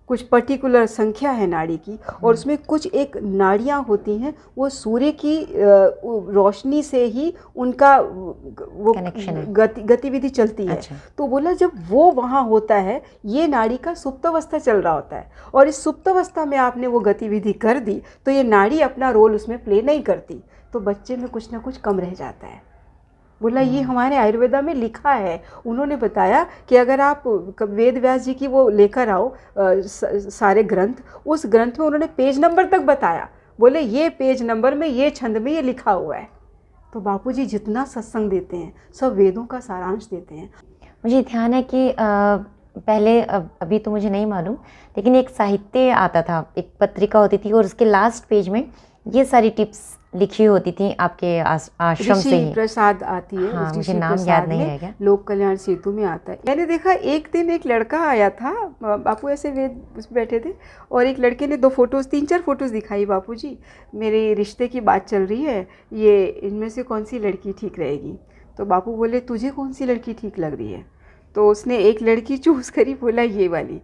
कुछ पर्टिकुलर संख्या है नाड़ी की, और उसमें कुछ एक नाड़ियाँ होती हैं वो सूर्य की रोशनी से ही उनका वो गतिविधि चलती है। अच्छा। तो बोला जब वो वहाँ होता है, ये नाड़ी का सुप्तावस्था चल रहा होता है, और इस सुप्तावस्था में आपने वो गतिविधि कर दी तो ये नाड़ी अपना रोल उसमें प्ले नहीं करती, तो बच्चे में कुछ ना कुछ कम रह जाता है। बोला ये हमारे आयुर्वेदा में लिखा है। उन्होंने बताया कि अगर आप वेद व्यास जी की वो लेकर आओ सारे ग्रंथ, उस ग्रंथ में उन्होंने पेज नंबर तक बताया। बोले ये पेज नंबर में, ये छंद में ये लिखा हुआ है। तो बापूजी जितना सत्संग देते हैं सब वेदों का सारांश देते हैं। मुझे ध्यान है कि पहले, अभी तो मुझे नहीं मालूम, लेकिन एक साहित्य आता था, एक पत्रिका होती थी और उसके लास्ट पेज में ये सारी टिप्स लिखी होती थी आपके आश्रम से ही। प्रसाद आती है। हाँ, मुझे नाम याद नहीं है क्या। लोक कल्याण सेतु में आता है। मैंने देखा एक दिन एक लड़का आया था, बापू ऐसे वेद उसमें बैठे थे और एक लड़के ने 2 फोटोज़ 3-4 फोटोज़ दिखाई, बापू जी मेरे रिश्ते की बात चल रही है, ये इनमें से कौन सी लड़की ठीक रहेगी। तो बापू बोले तुझे कौन सी लड़की ठीक लग रही है। तो उसने एक लड़की चूज़ करी, बोला ये वाली।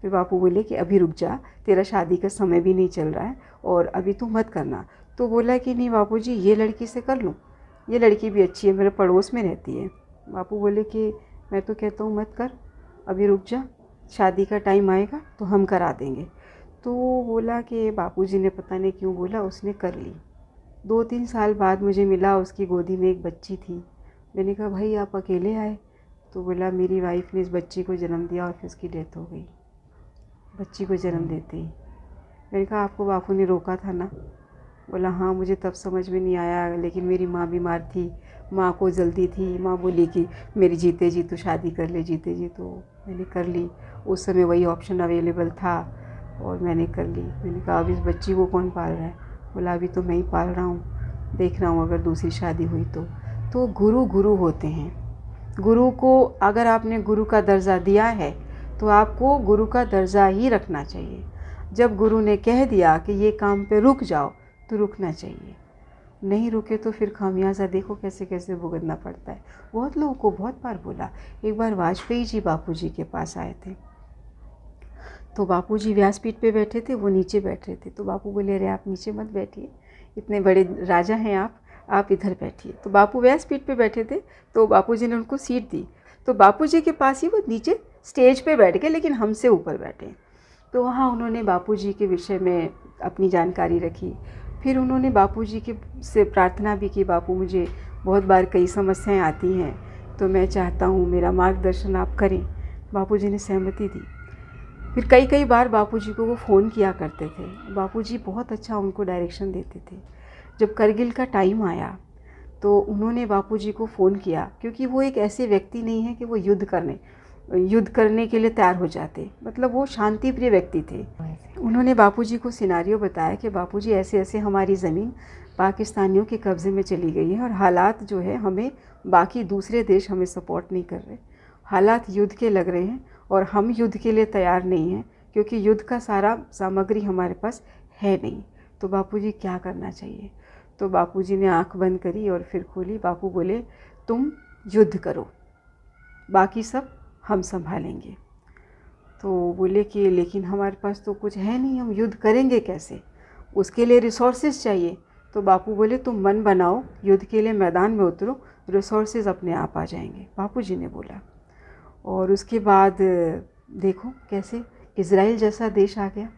फिर बापू बोले कि अभी रुक जा, तेरा शादी का समय भी नहीं चल रहा है और अभी तू मत करना। तो बोला कि नहीं बापूजी ये लड़की से कर लूँ, ये लड़की भी अच्छी है, मेरे पड़ोस में रहती है। बापू बोले कि मैं तो कहता हूँ मत कर, अभी रुक जा, शादी का टाइम आएगा तो हम करा देंगे। तो बोला कि बापूजी ने पता नहीं क्यों बोला, उसने कर ली। 2-3 साल बाद मुझे मिला, उसकी गोदी में एक बच्ची थी। मैंने कहा भाई आप अकेले आए। तो बोला मेरी वाइफ ने इस बच्ची को जन्म दिया और फिर उसकी डेथ हो गई, बच्ची को जन्म देते ही। मैंने कहा आपको बापू ने रोका था ना। बोला हाँ मुझे तब समझ में नहीं आया, लेकिन मेरी माँ बीमार थी, माँ को जल्दी थी, माँ बोली कि मेरी जीते जी तो शादी कर ले, जीते जी। तो मैंने कर ली, उस समय वही ऑप्शन अवेलेबल था और मैंने कर ली। मैंने कहा अब इस बच्ची को कौन पाल रहा है। बोला अभी तो मैं ही पाल रहा हूँ, देख रहा हूँ अगर दूसरी शादी हुई तो गुरु गुरु होते हैं। गुरु को अगर आपने गुरु का दर्जा दिया है तो आपको गुरु का दर्जा ही रखना चाहिए। जब गुरु ने कह दिया कि ये काम पे रुक जाओ तो रुकना चाहिए, नहीं रुके तो फिर खामियाजा देखो कैसे कैसे भुगतना पड़ता है। बहुत लोगों को बहुत बार बोला। एक बार वाजपेयी जी बापूजी के पास आए थे, तो बापूजी व्यासपीठ पे बैठे थे, वो नीचे बैठ रहे थे। तो बापू बोले अरे आप नीचे मत बैठिए, इतने बड़े राजा हैं आप इधर बैठिए। तो बापू व्यासपीठ पे बैठे थे, तो बापूजी ने उनको सीट दी। तो बापूजी के पास ही वो नीचे स्टेज पे बैठ गए, लेकिन हमसे ऊपर बैठे। तो वहाँ उन्होंने बापूजी के विषय में अपनी जानकारी रखी। फिर उन्होंने बापूजी के से प्रार्थना भी की, बापू मुझे बहुत बार कई समस्याएं आती हैं, तो मैं चाहता हूँ मेरा मार्गदर्शन आप करें। बापूजी ने सहमति दी। फिर कई बार बापूजी को वो फ़ोन किया करते थे, बापूजी बहुत अच्छा उनको डायरेक्शन देते थे। जब करगिल का टाइम आया तो उन्होंने बापूजी को फ़ोन किया, क्योंकि वो एक ऐसे व्यक्ति नहीं है कि वो युद्ध करने के लिए तैयार हो जाते, मतलब वो शांति प्रिय व्यक्ति थे। उन्होंने बापूजी को सिनारियो बताया कि बापूजी ऐसे ऐसे हमारी ज़मीन पाकिस्तानियों के कब्ज़े में चली गई है और हालात जो है हमें, बाकी दूसरे देश हमें सपोर्ट नहीं कर रहे, हालात युद्ध के लग रहे हैं और हम युद्ध के लिए तैयार नहीं हैं, क्योंकि युद्ध का सारा सामग्री हमारे पास है नहीं। तो बापूजी क्या करना चाहिए? तो बापूजी ने आंख बंद करी और फिर खोली। बापू बोले, तुम युद्ध करो, बाकी सब हम संभालेंगे। तो बोले कि लेकिन हमारे पास तो कुछ है नहीं, हम युद्ध करेंगे कैसे? उसके लिए रिसोर्सेज चाहिए। तो बापू बोले, तुम मन बनाओ, युद्ध के लिए मैदान में उतरो, रिसोर्सेज अपने आप आ जाएंगे। बापूजी ने बोला। और उसके बाद देखो कैसे इज़राइल जैसा देश आ गया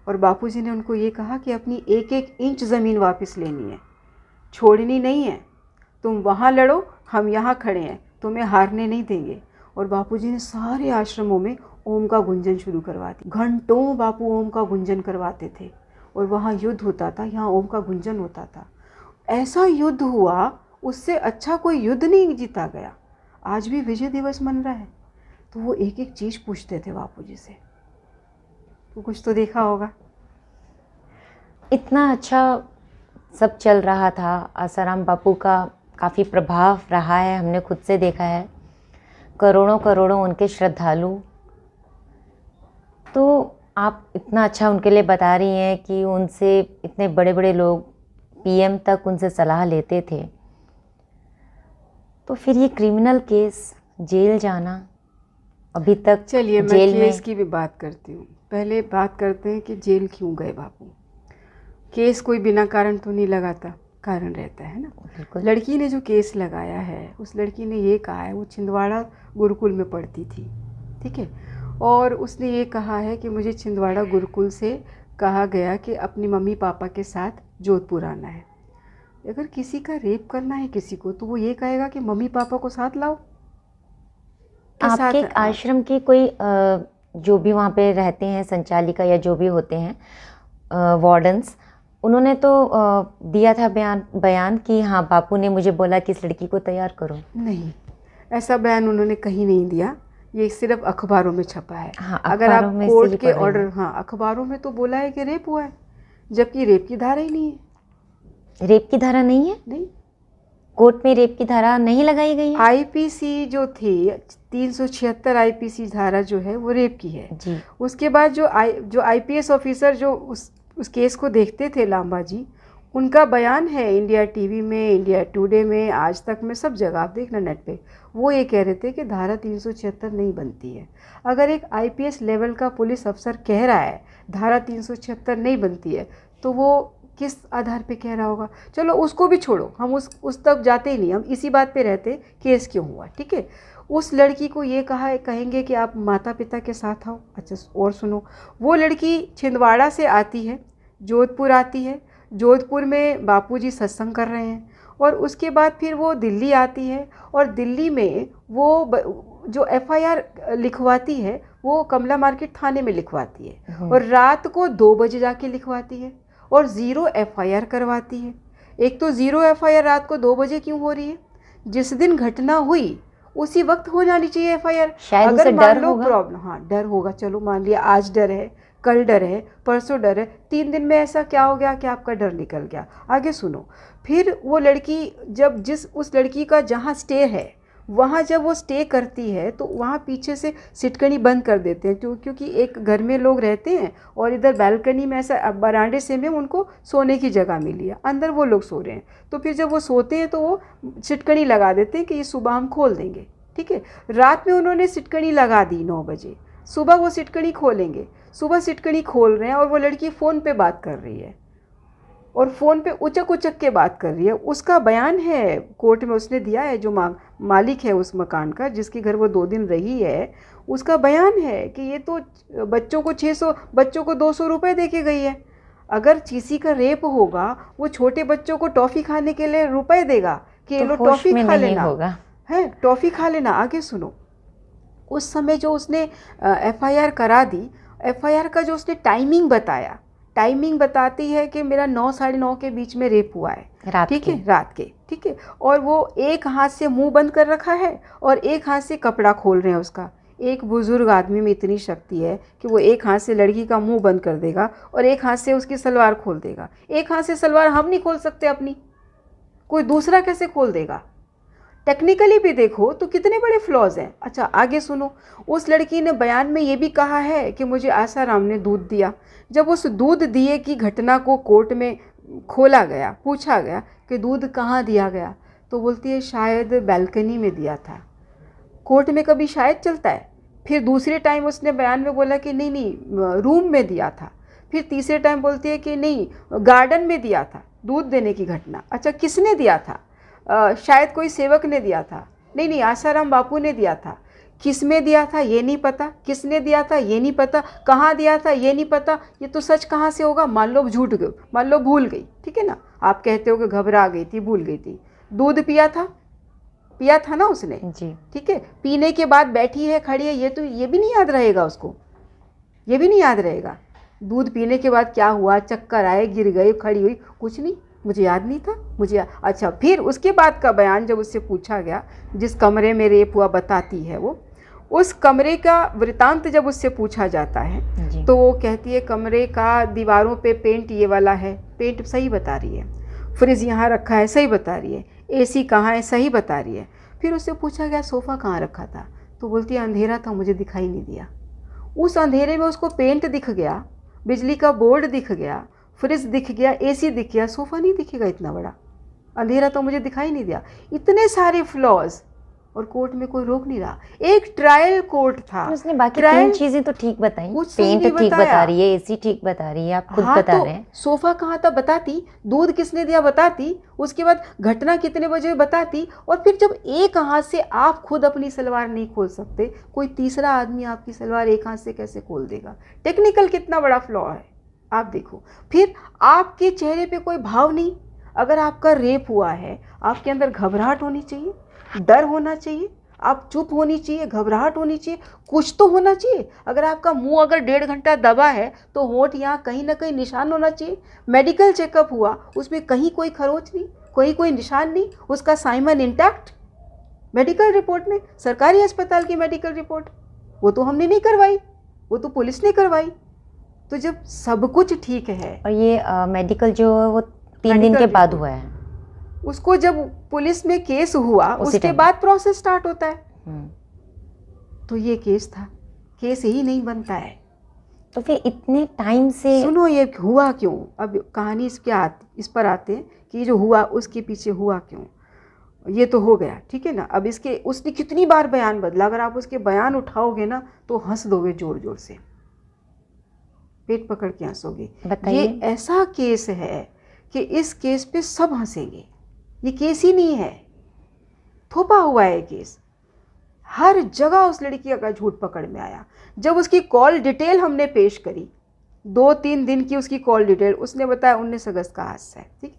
और बापूजी ने उनको ये कहा कि अपनी एक एक इंच ज़मीन वापस लेनी है, छोड़नी नहीं है। तुम वहाँ लड़ो, हम यहाँ खड़े हैं, तुम्हें हारने नहीं देंगे। और बापूजी ने सारे आश्रमों में ओम का गुंजन शुरू करवा दिया। घंटों बापू ओम का गुंजन करवाते थे और वहाँ युद्ध होता था, यहाँ ओम का गुंजन होता था। ऐसा युद्ध हुआ, उससे अच्छा कोई युद्ध नहीं जीता गया। आज भी विजय दिवस मन रहा है। तो वो एक एक चीज़ पूछते थे बापूजी से। तो कुछ तो देखा होगा। इतना अच्छा सब चल रहा था। आसाराम बापू का काफ़ी प्रभाव रहा है, हमने खुद से देखा है। करोड़ों करोड़ों उनके श्रद्धालु। तो आप इतना अच्छा उनके लिए बता रही हैं कि उनसे इतने बड़े बड़े लोग, पीएम तक उनसे सलाह लेते थे। तो फिर ये क्रिमिनल केस, जेल जाना, अभी तक चलिए मैं जेल केस में। की भी बात करती हूँ। पहले बात करते हैं कि जेल क्यों गए बापू। केस कोई बिना कारण तो नहीं लगाता, कारण रहता है ना। बिल्कुल। लड़की ने जो केस लगाया है, उस लड़की ने ये कहा है, वो छिंदवाड़ा गुरुकुल में पढ़ती थी, ठीक है। और उसने ये कहा है कि मुझे छिंदवाड़ा गुरुकुल से कहा गया कि अपनी मम्मी पापा के साथ जोधपुर आना है। अगर किसी का रेप करना है किसी को, तो वो ये कहेगा कि मम्मी पापा को साथ लाओ। आपके आश्रम के कोई जो भी वहाँ पे रहते हैं, संचालिका या जो भी होते हैं वार्डन्स, उन्होंने तो दिया था बयान कि हाँ बापू ने मुझे बोला कि इस लड़की को तैयार करो। नहीं, ऐसा बयान उन्होंने कहीं नहीं दिया, ये सिर्फ अखबारों में छपा है। हाँ, अगर आप में कोर्ट के ऑर्डर, हाँ अखबारों में तो बोला है कि रेप हुआ है, जबकि रेप की धारा ही नहीं है। रेप की धारा नहीं है? नहीं, कोर्ट में रेप की धारा नहीं लगाई गई है। आईपीसी जो थी 376 आईपीसी धारा जो है वो रेप की है जी। उसके बाद जो आईपीएस ऑफिसर जो उस केस को देखते थे, लांबा जी, उनका बयान है इंडिया टीवी में, इंडिया टुडे में, आज तक में, सब जगह आप देखना नेट पे। वो ये कह रहे थे कि धारा 376 नहीं बनती है। अगर एक आईपीएस लेवल का पुलिस अफसर कह रहा है धारा 376 नहीं बनती है, तो वो किस आधार पे कह रहा होगा? चलो उसको भी छोड़ो, हम उस तक जाते ही नहीं, हम इसी बात पे रहते, केस क्यों हुआ, ठीक है। उस लड़की को ये कहेंगे कि आप माता पिता के साथ आओ। अच्छा, और सुनो, वो लड़की छिंदवाड़ा से आती है, जोधपुर आती है, जोधपुर में बापूजी सत्संग कर रहे हैं, और उसके बाद फिर वो दिल्ली आती है, और दिल्ली में वो जो एफआईआर लिखवाती है वो कमला मार्केट थाने में लिखवाती है, और रात को 2 बजे जाके लिखवाती है, और 0 एफआईआर करवाती है। एक तो 0 एफआईआर रात को 2 बजे क्यों हो रही है? जिस दिन घटना हुई उसी वक्त हो जानी चाहिए एफआईआर। अगर मान लो प्रॉब्लम, हाँ डर होगा, चलो मान लिया आज डर है, कल डर है, परसों डर है, 3 दिन में ऐसा क्या हो गया कि आपका डर निकल गया। आगे सुनो, फिर वो लड़की जब उस लड़की का जहाँ स्टे है, वहाँ जब वो स्टे करती है तो वहाँ पीछे से सिटकनी बंद कर देते हैं, क्योंकि एक घर में लोग रहते हैं और इधर बालकनी में ऐसा बरांडे से में उनको सोने की जगह मिली है, अंदर वो लोग सो रहे हैं। तो फिर जब वो सोते हैं तो वो सिटकनी लगा देते हैं कि ये सुबह हम खोल देंगे, ठीक है। रात में उन्होंने सिटकनी लगा दी 9 बजे, सुबह वो सिटकनी खोलेंगे। सुबह सिटकनी खोल रहे हैं और वो लड़की फ़ोन पे बात कर रही है, और फ़ोन पे उचक उचक के बात कर रही है। उसका बयान है कोर्ट में, उसने दिया है, जो मालिक है उस मकान का जिसके घर वो 2 दिन रही है, उसका बयान है कि ये तो बच्चों को 600, बच्चों को 200 रुपये दे के गई है। अगर किसी का रेप होगा, वो छोटे बच्चों को टॉफ़ी खाने के लिए रुपए देगा कि ये लो टॉफ़ी खा लेना है, टॉफ़ी खा लेना। आगे सुनो, उस समय जो उसने एफआईआर करा दी, एफआईआर का जो उसने टाइमिंग बताया, टाइमिंग बताती है कि मेरा 9 साढ़े 9 के बीच में रेप हुआ है, ठीक है, रात के। ठीक है, और वो एक हाथ से मुंह बंद कर रखा है और एक हाथ से कपड़ा खोल रहे हैं उसका। एक बुजुर्ग आदमी में इतनी शक्ति है कि वो एक हाथ से लड़की का मुंह बंद कर देगा और एक हाथ से उसकी सलवार खोल देगा। एक हाथ से सलवार हम नहीं खोल सकते अपनी, कोई दूसरा कैसे खोल देगा? टेक्निकली भी देखो तो कितने बड़े फ्लॉज हैं। अच्छा आगे सुनो, उस लड़की ने बयान में ये भी कहा है कि मुझे आसाराम ने दूध दिया। जब उस दूध दिए की घटना को कोर्ट में खोला गया, पूछा गया कि दूध कहाँ दिया गया, तो बोलती है शायद बैल्कनी में दिया था। कोर्ट में कभी शायद चलता है? फिर दूसरे टाइम उसने बयान में बोला कि नहीं नहीं रूम में दिया था। फिर तीसरे टाइम बोलती है कि नहीं गार्डन में दिया था दूध देने की घटना। अच्छा किसने दिया था? शायद कोई सेवक ने दिया था। नहीं नहीं आसाराम बापू ने दिया था। किस में दिया था ये नहीं पता, किसने दिया था ये नहीं पता, कहाँ दिया था ये नहीं पता। ये तो सच कहाँ से होगा? मान लो झूठ गई, मान लो भूल गई, ठीक है ना, आप कहते हो कि घबरा गई थी, भूल गई थी। दूध पिया था ना उसने जी। ठीक है, पीने के बाद बैठी है खड़ी है, ये तो ये भी नहीं याद रहेगा उसको, ये भी नहीं याद रहेगा दूध पीने के बाद क्या हुआ, चक्कर आए, गिर गए, खड़ी हुई, कुछ नहीं, मुझे याद नहीं था, अच्छा फिर उसके बाद का बयान जब उससे पूछा गया, जिस कमरे में रेप हुआ बताती है वो, उस कमरे का वृतांत जब उससे पूछा जाता है तो वो कहती है कमरे का दीवारों पे पेंट ये वाला है, पेंट सही बता रही है, फ्रिज यहाँ रखा है सही बता रही है, एसी कहाँ है सही बता रही है। फिर उससे पूछा गया सोफ़ा कहाँ रखा था, तो बोलती है अंधेरा था मुझे दिखाई नहीं दिया। उस अंधेरे में उसको पेंट दिख गया, बिजली का बोर्ड दिख गया, फ्रिज दिख गया, एसी दिख गया, सोफ़ा नहीं दिखेगा इतना बड़ा, अंधेरा तो मुझे दिखाई नहीं दिया। इतने सारे फ्लॉज और कोर्ट में कोई रोक नहीं रहा। एक ट्रायल कोर्ट था, उसने बाकी तीन चीजें तो ठीक बताई, पेंट ठीक बता रही है, एसी ठीक बता रही है, आप खुद बता रहे हैं। सोफा कहाँ था बताती, दूध किसने दिया बताती, उसके बाद घटना कितने बजे बताती। और फिर जब एक हाथ से आप खुद अपनी सलवार नहीं खोल सकते, कोई तीसरा आदमी आपकी सलवार एक हाथ से कैसे खोल देगा? टेक्निकल कितना बड़ा फ्लॉ है आप देखो। फिर आपके चेहरे पे कोई भाव नहीं। अगर आपका रेप हुआ है, आपके अंदर घबराहट होनी चाहिए, डर होना चाहिए, आप चुप होनी चाहिए, घबराहट होनी चाहिए, कुछ तो होना चाहिए। अगर आपका मुंह अगर 1.5 घंटा दबा है तो होंठ यहाँ कहीं ना कहीं निशान होना चाहिए। मेडिकल चेकअप हुआ, उसमें कहीं कोई खरोच नहीं, कोई निशान नहीं, उसका साइमन इंटैक्ट। मेडिकल रिपोर्ट में, सरकारी अस्पताल की मेडिकल रिपोर्ट, वो तो हमने नहीं करवाई, वो तो पुलिस ने करवाई। तो जब सब कुछ ठीक है, और ये मेडिकल जो है वो 3 दिन के बाद हुआ है, उसको जब पुलिस में केस हुआ उसके बाद प्रोसेस स्टार्ट होता है। तो ये केस था, केस ही नहीं बनता है। तो फिर इतने टाइम से सुनो ये हुआ क्यों, अब कहानी इस पर आते हैं कि जो हुआ उसके पीछे हुआ क्यों। ये तो हो गया ठीक है ना। अब इसके उसने कितनी बार बयान बदला, अगर आप उसके बयान उठाओगे ना तो हंस दोगे जोर जोर से, पेट पकड़ के हंसोगे। ये ऐसा केस है कि इस केस पे सब हंसेंगे। ये केस ही नहीं है, थोपा हुआ है केस। हर जगह उस लड़की का झूठ पकड़ में आया। जब उसकी कॉल डिटेल हमने पेश करी, 2-3 दिन की उसकी कॉल डिटेल, उसने बताया 19 अगस्त का हादसा है, ठीक,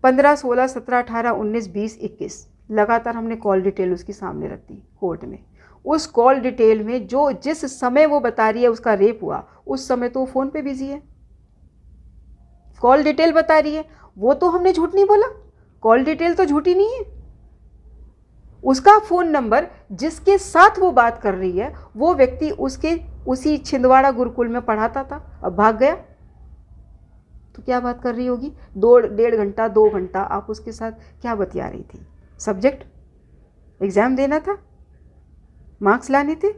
15, 16, 17, 18, 19, 20, 21 लगातार हमने कॉल डिटेल उसकी सामने रख दी कोर्ट में। उस कॉल डिटेल में जो जिस समय वो बता रही है उसका रेप हुआ, उस समय तो वो फ़ोन पे बिजी है। कॉल डिटेल बता रही है, वो तो हमने झूठ नहीं बोला, कॉल डिटेल तो झूठी नहीं है। उसका फ़ोन नंबर जिसके साथ वो बात कर रही है वो व्यक्ति उसी छिंदवाड़ा गुरुकुल में पढ़ाता था, अब भाग गया। तो क्या बात कर रही होगी? 1.5 घंटा 2 घंटा आप उसके साथ क्या बतिया रही थी? सब्जेक्ट एग्ज़ाम देना था, मार्क्स लाने थे,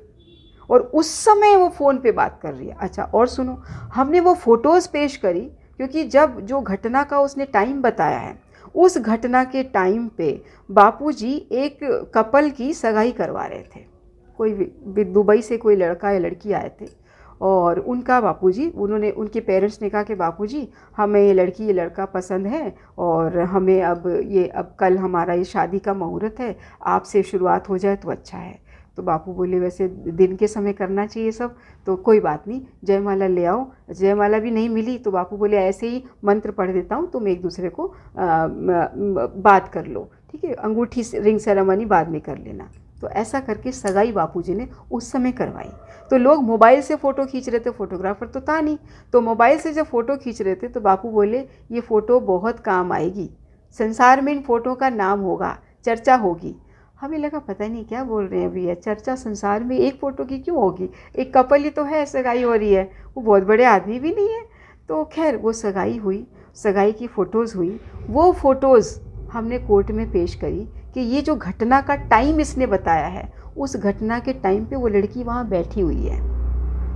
और उस समय वो फ़ोन पे बात कर रही है। अच्छा और सुनो, हमने वो फ़ोटोज़ पेश करी क्योंकि जब जो घटना का उसने टाइम बताया है, उस घटना के टाइम पे बापूजी एक कपल की सगाई करवा रहे थे। कोई दुबई से कोई लड़का या लड़की आए थे और उनका बापूजी, उनके पेरेंट्स ने कहा कि बापूजी हमें ये लड़की ये लड़का पसंद है और हमें अब कल हमारा ये शादी का मुहूर्त है, आपसे शुरुआत हो जाए तो अच्छा है। तो बापू बोले वैसे दिन के समय करना चाहिए सब, तो कोई बात नहीं, जयमाला ले आओ। जयमाला भी नहीं मिली तो बापू बोले ऐसे ही मंत्र पढ़ देता हूँ, तुम एक दूसरे को बात कर लो, ठीक है, अंगूठी रिंग सेरेमनी बाद में कर लेना। तो ऐसा करके सगाई बापूजी ने उस समय करवाई। तो लोग मोबाइल से फ़ोटो खींच रहे थे, फोटोग्राफर तो था नहीं, तो मोबाइल से जब फ़ोटो खींच रहे थे तो बापू बोले ये फ़ोटो बहुत काम आएगी, संसार में इन फ़ोटो का नाम होगा, चर्चा होगी। हमें लगा पता नहीं क्या बोल रहे हैं भैया, चर्चा संसार में एक फ़ोटो की क्यों होगी, एक कपल ही तो है, सगाई हो रही है, वो बहुत बड़े आदमी भी नहीं है। तो खैर वो सगाई हुई, सगाई की फ़ोटोज़ हुई। वो फ़ोटोज़ हमने कोर्ट में पेश करी कि ये जो घटना का टाइम इसने बताया है, उस घटना के टाइम पे वो लड़की वहाँ बैठी हुई है,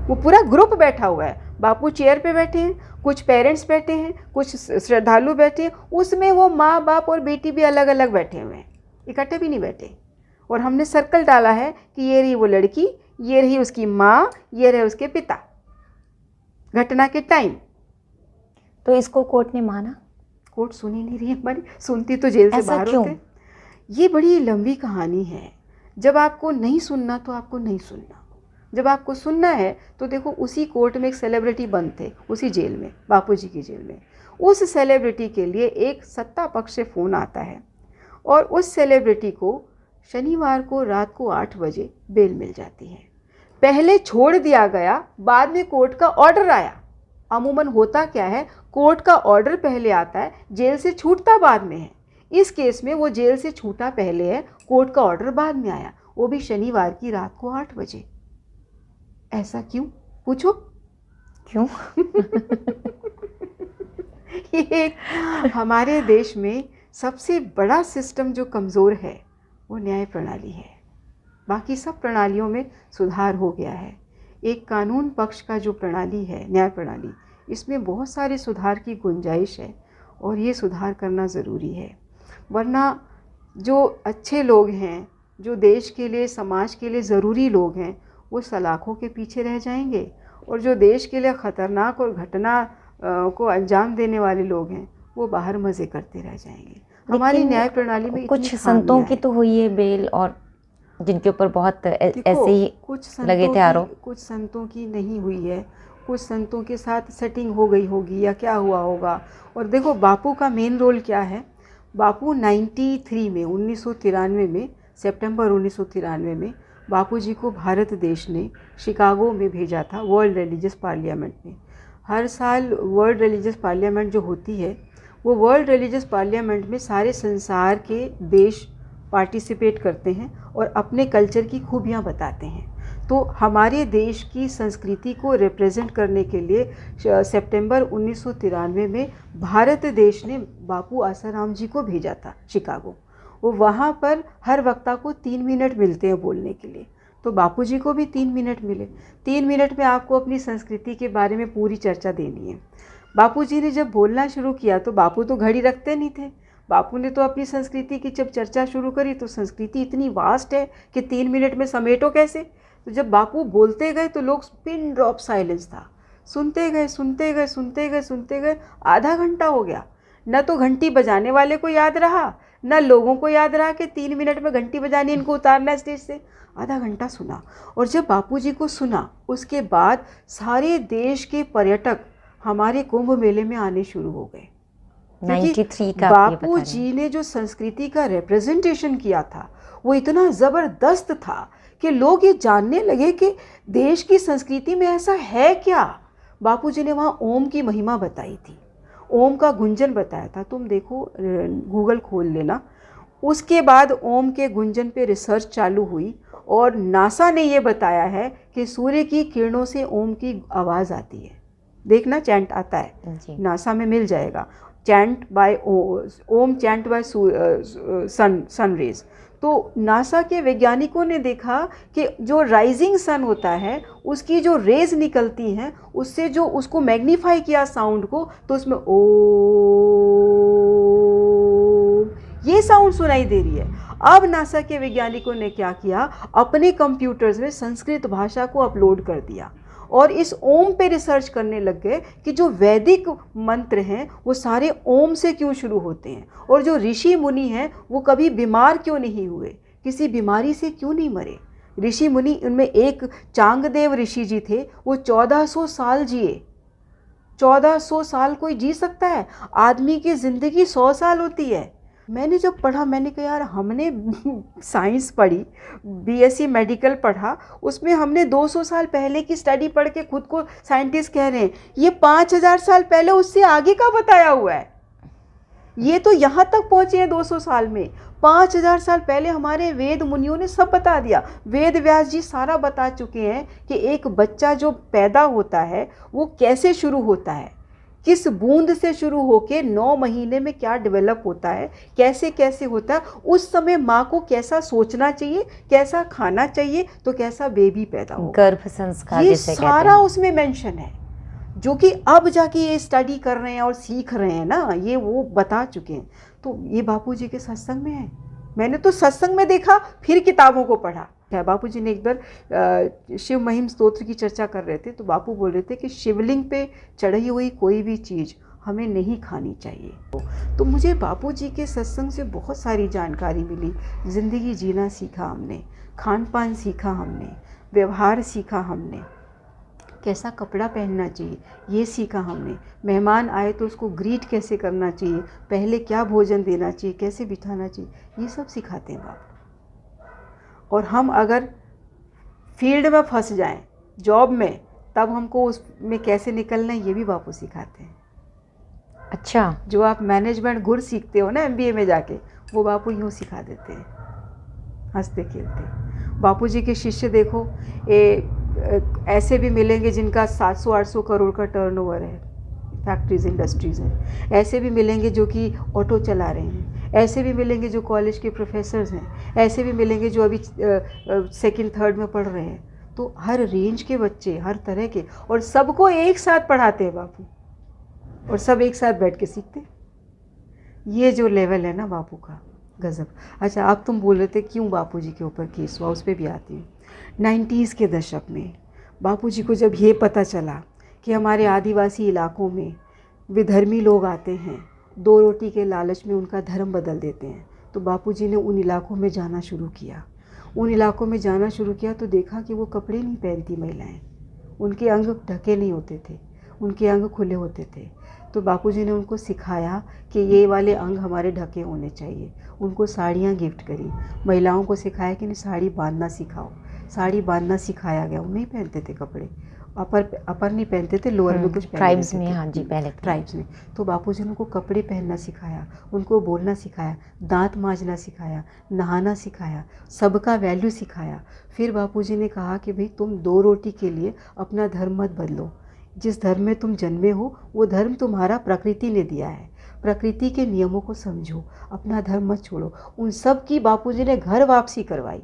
वो पूरा ग्रुप बैठा हुआ है। बापू चेयर पे बैठे हैं, कुछ पेरेंट्स बैठे हैं, कुछ श्रद्धालु बैठे हैं, उसमें वो माँ बाप और बेटी भी अलग अलग बैठे हुए हैं, इकट्ठे भी नहीं बैठे। और हमने सर्कल डाला है कि ये रही वो लड़की, ये रही उसकी माँ, ये रहे उसके पिता, घटना के टाइम। तो इसको कोर्ट ने माना? कोर्ट सुन ही नहीं रही हमारी, सुनती तो जेल से बाहर होते। ये बड़ी लंबी कहानी है। जब आपको नहीं सुनना तो आपको नहीं सुनना, जब आपको सुनना है तो देखो, उसी कोर्ट में एक सेलिब्रिटी बंद थे, उसी जेल में, बापूजी की जेल में। उस सेलिब्रिटी के लिए एक सत्ता पक्ष से फ़ोन आता है और उस सेलिब्रिटी को शनिवार को रात को 8 बजे बेल मिल जाती है। पहले छोड़ दिया गया, बाद में कोर्ट का ऑर्डर आया। अमूमन होता क्या है, कोर्ट का ऑर्डर पहले आता है, जेल से छूटता बाद में है। इस केस में वो जेल से छूटा पहले है, कोर्ट का ऑर्डर बाद में आया, वो भी शनिवार की रात को 8 बजे। ऐसा क्यों, पूछो क्यों? ये हमारे देश में सबसे बड़ा सिस्टम जो कमज़ोर है वो न्याय प्रणाली है। बाकी सब प्रणालियों में सुधार हो गया है। एक कानून पक्ष का जो प्रणाली है, न्याय प्रणाली, इसमें बहुत सारे सुधार की गुंजाइश है और ये सुधार करना ज़रूरी है। वरना जो अच्छे लोग हैं, जो देश के लिए, समाज के लिए ज़रूरी लोग हैं, वो सलाखों के पीछे रह जाएंगे, और जो देश के लिए ख़तरनाक और घटना को अंजाम देने वाले लोग हैं, वो बाहर मज़े करते रह जाएंगे। हमारी न्याय प्रणाली में कुछ संतों की तो हुई है बेल, और जिनके ऊपर बहुत ऐसे ही लगे थे आरोप। कुछ संतों की नहीं हुई है, कुछ संतों के साथ सेटिंग हो गई होगी या क्या हुआ होगा। और देखो बापू का मेन रोल क्या है। बापू 93 में, 1993 में, सितंबर 1993 में बापूजी को भारत देश ने शिकागो में भेजा था, वर्ल्ड रिलीजियस पार्लियामेंट में। हर साल वर्ल्ड रिलीजियस पार्लियामेंट जो होती है, वो वर्ल्ड रिलीजियस पार्लियामेंट में सारे संसार के देश पार्टिसिपेट करते हैं और अपने कल्चर की खूबियाँ बताते हैं। तो हमारे देश की संस्कृति को रिप्रेजेंट करने के लिए सितंबर 1993 में भारत देश ने बापू आसाराम जी को भेजा था शिकागो। वो वहाँ पर हर वक्ता को 3 मिनट मिलते हैं बोलने के लिए, तो बापूजी को भी 3 मिनट मिले। 3 मिनट में आपको अपनी संस्कृति के बारे में पूरी चर्चा देनी है। बापूजी ने जब बोलना शुरू किया तो बापू तो घड़ी रखते नहीं थे। बापू ने तो अपनी संस्कृति की जब चर्चा शुरू करी तो संस्कृति इतनी वास्ट है कि 3 मिनट में समेटो कैसे। तो जब बापू बोलते गए तो लोग पिन ड्रॉप साइलेंस था, सुनते गए सुनते गए सुनते गए सुनते गए। आधा घंटा हो गया, न तो घंटी बजाने वाले को याद रहा, न लोगों को याद रहा कि 3 मिनट में घंटी बजानी, इनको उतारना स्टेज से। आधा घंटा सुना, और जब बापूजी को सुना उसके बाद सारे देश के पर्यटक हमारे कुंभ मेले में आने शुरू हो गए। 93 का बापू जी ने जो संस्कृति का रिप्रेजेंटेशन किया था वो इतना ज़बरदस्त था कि लोग ये जानने लगे कि देश की संस्कृति में ऐसा है क्या। बापू जी ने वहाँ ओम की महिमा बताई थी, ओम का गुंजन बताया था। तुम देखो, गूगल खोल लेना। उसके बाद ओम के गुंजन पे रिसर्च चालू हुई और नासा ने ये बताया है कि सूर्य की किरणों से ओम की आवाज़ आती है। देखना, चैंट आता है, नासा में मिल जाएगा, चैंट बाय ओम, चैंट बाय सन रेज। तो नासा के वैज्ञानिकों ने देखा कि जो राइजिंग सन होता है उसकी जो रेज निकलती हैं उससे जो उसको मैग्नीफाई किया साउंड को, तो उसमें ओ ये साउंड सुनाई दे रही है। अब नासा के वैज्ञानिकों ने क्या किया, अपने कंप्यूटर्स में संस्कृत भाषा को अपलोड कर दिया और इस ओम पे रिसर्च करने लग गए कि जो वैदिक मंत्र हैं वो सारे ओम से क्यों शुरू होते हैं, और जो ऋषि मुनि हैं वो कभी बीमार क्यों नहीं हुए, किसी बीमारी से क्यों नहीं मरे। ऋषि मुनि, उनमें एक चांगदेव ऋषि जी थे, वो 1400 साल जिए। 1400 साल कोई जी सकता है? आदमी की ज़िंदगी 100 साल होती है। मैंने जब पढ़ा, मैंने कहा यार, हमने साइंस पढ़ी, बीएससी मेडिकल पढ़ा, उसमें हमने 200 साल पहले की स्टडी पढ़ के खुद को साइंटिस्ट कह रहे हैं। ये 5000 साल पहले उससे आगे का बताया हुआ है। ये तो यहाँ तक पहुँचे हैं 200 साल में। 5000 साल पहले हमारे वेद मुनियों ने सब बता दिया। वेद व्यास जी सारा बता चुके हैं कि एक बच्चा जो पैदा होता है वो कैसे शुरू होता है, किस बूंद से शुरू होके 9 महीने में क्या डेवलप होता है, कैसे कैसे होता है, उस समय माँ को कैसा सोचना चाहिए, कैसा खाना चाहिए, तो कैसा बेबी पैदा होगा। गर्भ संस्कार ये जिसे कहते सारा हैं। उसमें मेंशन है, जो कि अब जाके ये स्टडी कर रहे हैं और सीख रहे हैं ना, ये वो बता चुके हैं। तो ये बापूजी के सत्संग में है। मैंने तो सत्संग में देखा, फिर किताबों को पढ़ा। बापूजी ने एक बार शिव महिम स्तोत्र की चर्चा कर रहे थे, तो बापू बोल रहे थे कि शिवलिंग पे चढ़ी हुई कोई भी चीज़ हमें नहीं खानी चाहिए। तो मुझे बापूजी के सत्संग से बहुत सारी जानकारी मिली। ज़िंदगी जीना सीखा हमने, खान पान सीखा हमने, व्यवहार सीखा हमने, कैसा कपड़ा पहनना चाहिए ये सीखा हमने, मेहमान आए तो उसको ग्रीट कैसे करना चाहिए, पहले क्या भोजन देना चाहिए, कैसे बिठाना चाहिए, ये सब सिखाते हैं बापू। और हम अगर फील्ड में फंस जाएं, जॉब में, तब हमको उसमें कैसे निकलना है ये भी बापू सिखाते हैं। अच्छा, जो आप मैनेजमेंट गुर सीखते हो ना MBA में जाके, वो बापू यूँ सिखा देते हैं, हंसते खेलते। बापू जी के शिष्य देखो, ऐसे भी मिलेंगे जिनका 700-800 करोड़ का टर्नओवर है, फैक्ट्रीज इंडस्ट्रीज हैं। ऐसे भी मिलेंगे जो कि ऑटो चला रहे हैं। ऐसे भी मिलेंगे जो कॉलेज के प्रोफेसर्स हैं। ऐसे भी मिलेंगे जो अभी 2nd 3rd में पढ़ रहे हैं। तो हर रेंज के बच्चे, हर तरह के, और सबको एक साथ पढ़ाते हैं बापू, और सब एक साथ बैठ के सीखते हैं। ये जो लेवल है ना बापू का, गज़ब। अच्छा, अब तुम बोल रहे थे क्यों बापू जी के ऊपर केस हुआ, उस पर भी आती हूँ। 90s के दशक में बापू जी को जब ये पता चला कि हमारे आदिवासी इलाकों में विधर्मी लोग आते हैं, 2 रोटी के लालच में उनका धर्म बदल देते हैं, तो बापू जी ने उन इलाकों में जाना शुरू किया। उन इलाकों में जाना शुरू किया तो देखा कि वो कपड़े नहीं पहनती महिलाएं, उनके अंग ढके नहीं होते थे, उनके अंग खुले होते थे। तो बापूजी ने उनको सिखाया कि ये वाले अंग हमारे ढके होने चाहिए। उनको साड़ियाँ गिफ्ट करी, महिलाओं को सिखाया कि नहीं साड़ी बांधना सिखाओ। साड़ी बांधना सिखाया गया, वो नहीं पहनते थे कपड़े, अपर नहीं पहनते थे, लोअर में कुछ ट्राइब्स में, हाँ जी, पहले ट्राइब्स में। तो बापूजी ने उनको कपड़े पहनना सिखाया, उनको बोलना सिखाया, दांत मांजना सिखाया, नहाना सिखाया, सबका वैल्यू सिखाया। फिर बापूजी ने कहा कि भाई तुम 2 रोटी के लिए अपना धर्म मत बदलो, जिस धर्म में तुम जन्मे हो वो धर्म तुम्हारा प्रकृति ने दिया है, प्रकृति के नियमों को समझो, अपना धर्म मत छोड़ो। उन सब की बापूजी ने घर वापसी करवाई।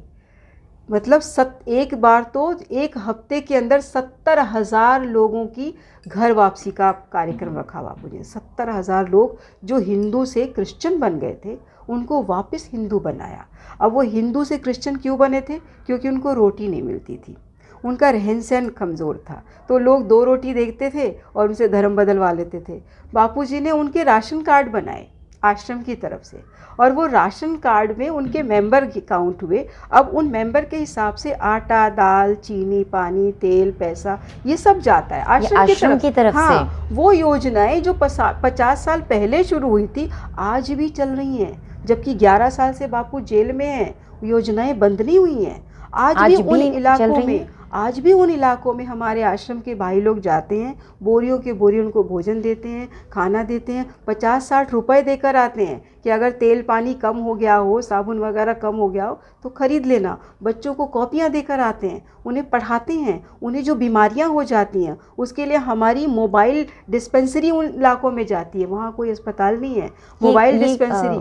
मतलब एक बार तो एक हफ्ते के अंदर 70,000 लोगों की घर वापसी का कार्यक्रम रखा बापू जी। 70,000 लोग जो हिंदू से क्रिश्चियन बन गए थे, उनको वापस हिंदू बनाया। अब वो हिंदू से क्रिश्चियन क्यों बने थे? क्योंकि उनको रोटी नहीं मिलती थी, उनका रहन सहन कमज़ोर था, तो लोग 2 रोटी देखते थे और उनसे धर्म बदलवा लेते थे। बापूजी ने उनके राशन कार्ड बनाए आश्रम की तरफ से, और वो राशन कार्ड में उनके मेंबर काउंट हुए। अब उन मेंबर के हिसाब से आटा, दाल, चीनी, पानी, तेल, पैसा, ये सब जाता है आश्रम की तरफ से। वो योजनाएं जो 50 साल पहले शुरू हुई थी आज भी चल रही हैं, जबकि 11 साल से बापू जेल में हैं, योजनाएं बंद नहीं हुई हैं। आज भी उन इलाकों में हमारे आश्रम के भाई लोग जाते हैं, बोरियों के बोरी उनको भोजन देते हैं, खाना देते हैं, 50-60 रुपए देकर आते हैं कि अगर तेल पानी कम हो गया हो, साबुन वगैरह कम हो गया हो तो ख़रीद लेना। बच्चों को कॉपियाँ देकर आते हैं, उन्हें पढ़ाते हैं। उन्हें जो बीमारियां हो जाती हैं उसके लिए हमारी मोबाइल डिस्पेंसरी उन इलाकों में जाती है, वहाँ कोई अस्पताल नहीं है, मोबाइल डिस्पेंसरी।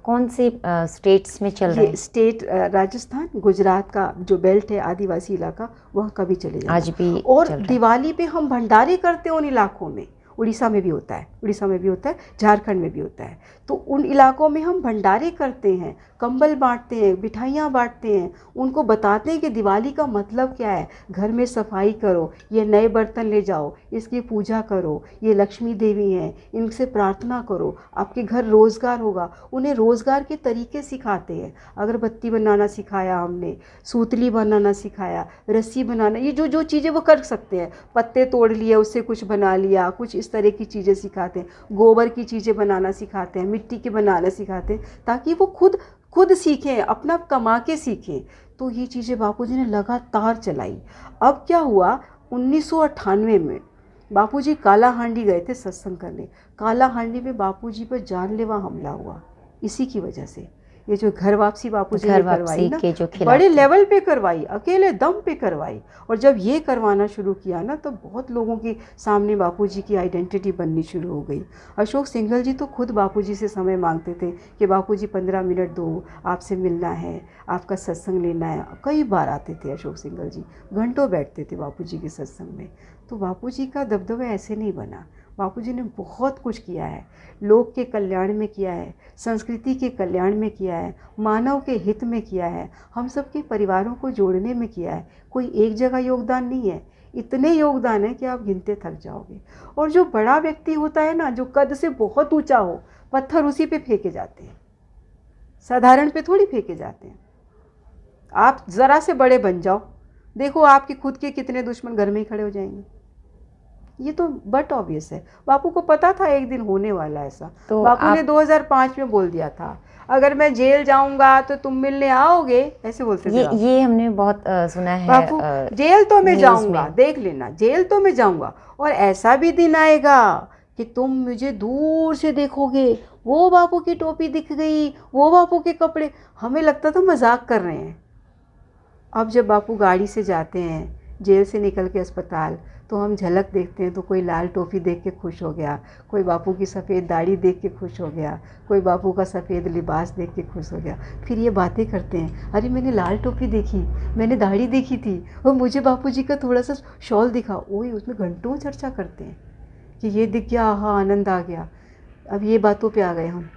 कौन से स्टेट्स में चल रहा है? स्टेट राजस्थान, गुजरात का जो बेल्ट है आदिवासी इलाका, वहाँ कभी चले जाए आज भी। और दिवाली पे हम भंडारे करते हैं उन इलाकों में। उड़ीसा में भी होता है, झारखंड में भी होता है। तो उन इलाकों में हम भंडारे करते हैं, कंबल बांटते हैं, मिठाइयाँ बांटते हैं, उनको बताते हैं कि दिवाली का मतलब क्या है। घर में सफाई करो, ये नए बर्तन ले जाओ, इसकी पूजा करो, ये लक्ष्मी देवी हैं, इनसे प्रार्थना करो, आपके घर रोज़गार होगा। उन्हें रोज़गार के तरीके सिखाते हैं। अगरबत्ती बनाना सिखाया हमने, सूतली बनाना सिखाया, रस्सी बनाना, ये जो चीज़ें वो कर सकते हैं। पत्ते तोड़ लिए, उससे कुछ बना लिया, कुछ इस तरह की चीज़ें सिखाते हैं। गोबर की चीज़ें बनाना सिखाते हैं, मिट्टी के बनाना सिखाते हैं, ताकि वो खुद सीखें, अपना कमा के सीखें। तो ये चीज़ें बापूजी ने लगातार चलाई। अब क्या हुआ, 1998 में बापूजी काला हांडी गए थे सत्संग करने। काला हांडी में बापूजी पर जानलेवा हमला हुआ इसी की वजह से। ये जो घर वापसी बापूजी ने करवाई ना, के जो खिलाफ बड़े थे। लेवल पे करवाई, अकेले दम पे करवाई। और जब ये करवाना शुरू किया ना, तो बहुत लोगों के सामने बापूजी की आइडेंटिटी बननी शुरू हो गई। अशोक सिंघल जी तो खुद बापूजी से समय मांगते थे कि बापूजी 15 मिनट दो, आपसे मिलना है, आपका सत्संग लेना है। कई बार आते थे अशोक सिंघल जी, घंटों बैठते थे बापूजी के सत्संग में। तो बापूजी का दबदबा ऐसे नहीं बना। बापूजी ने बहुत कुछ किया है, लोक के कल्याण में किया है, संस्कृति के कल्याण में किया है, मानव के हित में किया है, हम सब के परिवारों को जोड़ने में किया है। कोई एक जगह योगदान नहीं है, इतने योगदान है कि आप गिनते थक जाओगे। और जो बड़ा व्यक्ति होता है ना, जो कद से बहुत ऊंचा हो, पत्थर उसी पे फेंके जाते हैं, साधारण पे थोड़ी फेंके जाते हैं। आप ज़रा से बड़े बन जाओ, देखो आपके खुद के कितने दुश्मन घर में ही खड़े हो जाएंगे। ये तो बट ऑब्वियस है। बापू को पता था एक दिन होने वाला ऐसा। तो बापू ने 2005 में बोल दिया था, अगर मैं जेल जाऊंगा तो तुम मिलने आओगे, ऐसे बोलते थे। ये हमने बहुत सुना है। बापू जेल तो मैं न्यूज़ जाऊंगा, में। देख लेना, जेल तो मैं जाऊंगा, और ऐसा भी दिन आएगा कि तुम मुझे दूर से देखोगे, वो बापू की टोपी दिख गई, वो बापू के कपड़े। हमें लगता था मजाक कर रहे हैं। अब जब बापू गाड़ी से जाते हैं जेल से निकल के अस्पताल, तो हम झलक देखते हैं तो कोई लाल टोपी देख के खुश हो गया, कोई बापू की सफ़ेद दाढ़ी देख के खुश हो गया, कोई बापू का सफ़ेद लिबास देख के खुश हो गया। फिर ये बातें करते हैं, अरे मैंने लाल टोपी देखी, मैंने दाढ़ी देखी थी, और मुझे बापू जी का थोड़ा सा शॉल दिखा। वही उसमें घंटों चर्चा करते हैं कि ये दिख गया, हाँ आनंद आ गया। अब ये बातों पे आ गए हम।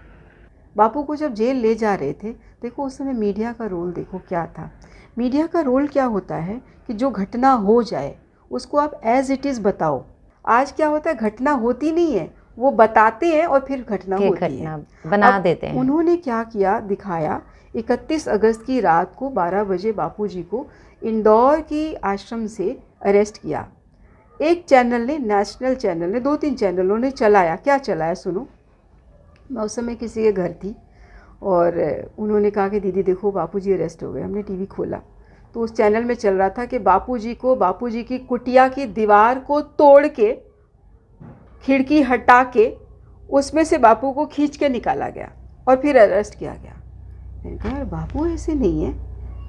बापू को जब जेल ले जा रहे थे, देखो उस समय मीडिया का रोल देखो क्या था। मीडिया का रोल क्या होता है कि जो घटना हो जाए उसको आप एज इट इज़ बताओ। आज क्या होता है, घटना होती नहीं है, वो बताते हैं और फिर घटना होती है, बना देते हैं। उन्होंने क्या किया, दिखाया। 31 अगस्त की रात को 12 बजे बापूजी को इंदौर की आश्रम से अरेस्ट किया। एक चैनल ने, नेशनल चैनल ने, 2-3 चैनलों ने चलाया। क्या चलाया सुनो। मैं उस समय किसी के घर थी और उन्होंने कहा कि दीदी देखो बापूजी अरेस्ट हो गए। हमने टीवी खोला तो उस चैनल में चल रहा था कि बापूजी को, बापूजी की कुटिया की दीवार को तोड़ के, खिड़की हटा के, उसमें से बापू को खींच के निकाला गया और फिर अरेस्ट किया गया। मैंने कहा यार बापू ऐसे नहीं है।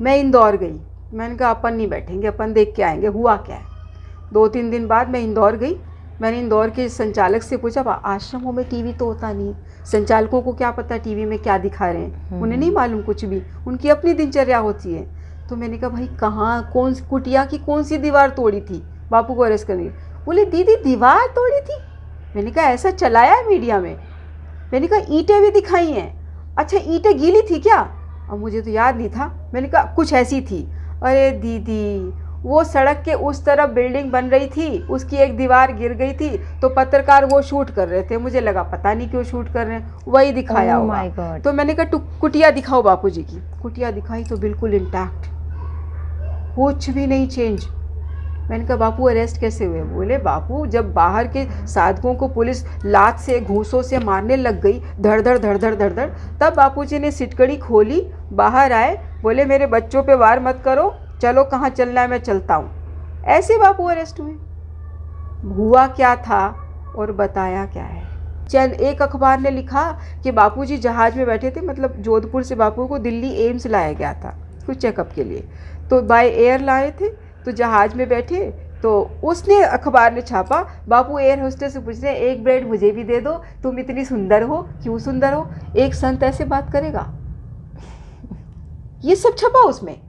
मैं इंदौर गई, मैंने कहा अपन नहीं बैठेंगे, अपन देख के आएंगे हुआ क्या है। 2-3 दिन बाद मैं इंदौर गई। मैंने इंदौर के संचालक से पूछा, आश्रमों में टीवी तो होता नहीं, संचालकों को क्या पता टीवी में क्या दिखा रहे हैं, उन्हें नहीं मालूम कुछ भी, उनकी अपनी दिनचर्या होती है। तो मैंने कहा भाई कहाँ, कौन कुटिया की कौन सी दीवार तोड़ी थी बापू को अरेस्ट करने? बोले दीदी दीवार तोड़ी थी। मैंने कहा ऐसा चलाया है मीडिया में? मैंने कहा ईंटें भी दिखाई हैं। अच्छा ईंटें गीली थी क्या? अब मुझे तो याद नहीं था। मैंने कहा कुछ ऐसी थी। अरे दीदी वो सड़क के उस तरफ बिल्डिंग बन रही थी, उसकी एक दीवार गिर गई थी तो पत्रकार वो शूट कर रहे थे, मुझे लगा पता नहीं क्यों शूट कर रहे हैं, वही दिखाया होगा। तो मैंने कहा कुटिया दिखाओ बापूजी की। कुटिया दिखाई तो बिल्कुल इंटैक्ट, कुछ भी नहीं चेंज। मैंने कहा बापू अरेस्ट कैसे हुए? बोले बापू जब बाहर के साधकों को पुलिस लात से, घूंसों से मारने लग गई, धड़ धड़ धड़ धड़ धड़ धड़, तब बापूजी ने सिटकड़ी खोली, बाहर आए, बोले मेरे बच्चों पे वार मत करो, चलो कहाँ चलना है मैं चलता हूँ। ऐसे बापू अरेस्ट हुए। हुआ क्या था और बताया क्या है। एक अखबार ने लिखा कि बापूजी जहाज़ में बैठे थे, मतलब जोधपुर से बापू को दिल्ली एम्स लाया गया था कुछ चेकअप के लिए, तो बाय एयर लाए थे, तो जहाज़ में बैठे, तो उसने अखबार ने छापा, बापू एयर होस्टेस से पूछ रहे एक ब्रेड मुझे भी दे दो, तुम इतनी सुंदर हो, क्यों सुंदर हो? एक संत ऐसे बात करेगा? ये सब छपा उसमें।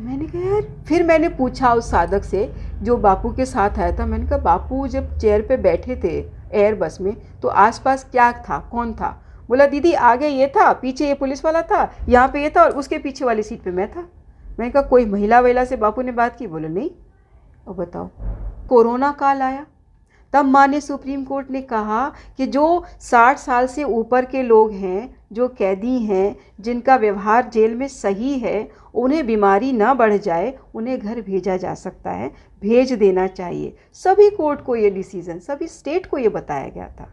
मैंने कहा यार, फिर मैंने पूछा उस साधक से जो बापू के साथ आया था, मैंने कहा बापू जब चेयर पे बैठे थे एयर बस में तो आसपास क्या था, कौन था? बोला दीदी आगे ये था, पीछे ये पुलिस वाला था, यहाँ पे ये था और उसके पीछे वाली सीट पे मैं था। मैंने कहा कोई महिला वहिला से बापू ने बात की? बोले नहीं। और बताओ कोरोना काल आया, तब माननीय सुप्रीम कोर्ट ने कहा कि जो 60 साल से ऊपर के लोग हैं, जो कैदी हैं, जिनका व्यवहार जेल में सही है, उन्हें बीमारी ना बढ़ जाए, उन्हें घर भेजा जा सकता है, भेज देना चाहिए। सभी कोर्ट को ये डिसीज़न, सभी स्टेट को ये बताया गया था,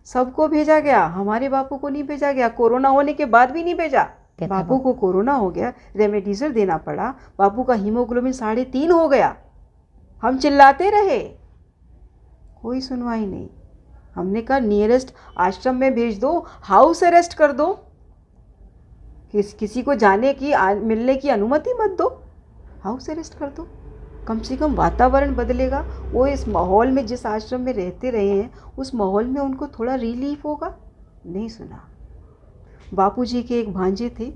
सबको भेजा गया, हमारे बापू को नहीं भेजा गया। कोरोना होने के बाद भी नहीं भेजा। बापू को कोरोना हो गया, रेमडेसिविर देना पड़ा, बापू का हीमोग्लोबिन 3.5 हो गया, हम चिल्लाते रहे, कोई सुनवाई नहीं। हमने कहा नियरेस्ट आश्रम में भेज दो, हाउस अरेस्ट कर दो, किसी को जाने की मिलने की अनुमति मत दो, हाउस अरेस्ट कर दो, कम से कम वातावरण बदलेगा। वो इस माहौल में, जिस आश्रम में रहते रहे हैं, उस माहौल में उनको थोड़ा रिलीफ होगा। नहीं सुना। बापूजी के एक भांजे थे,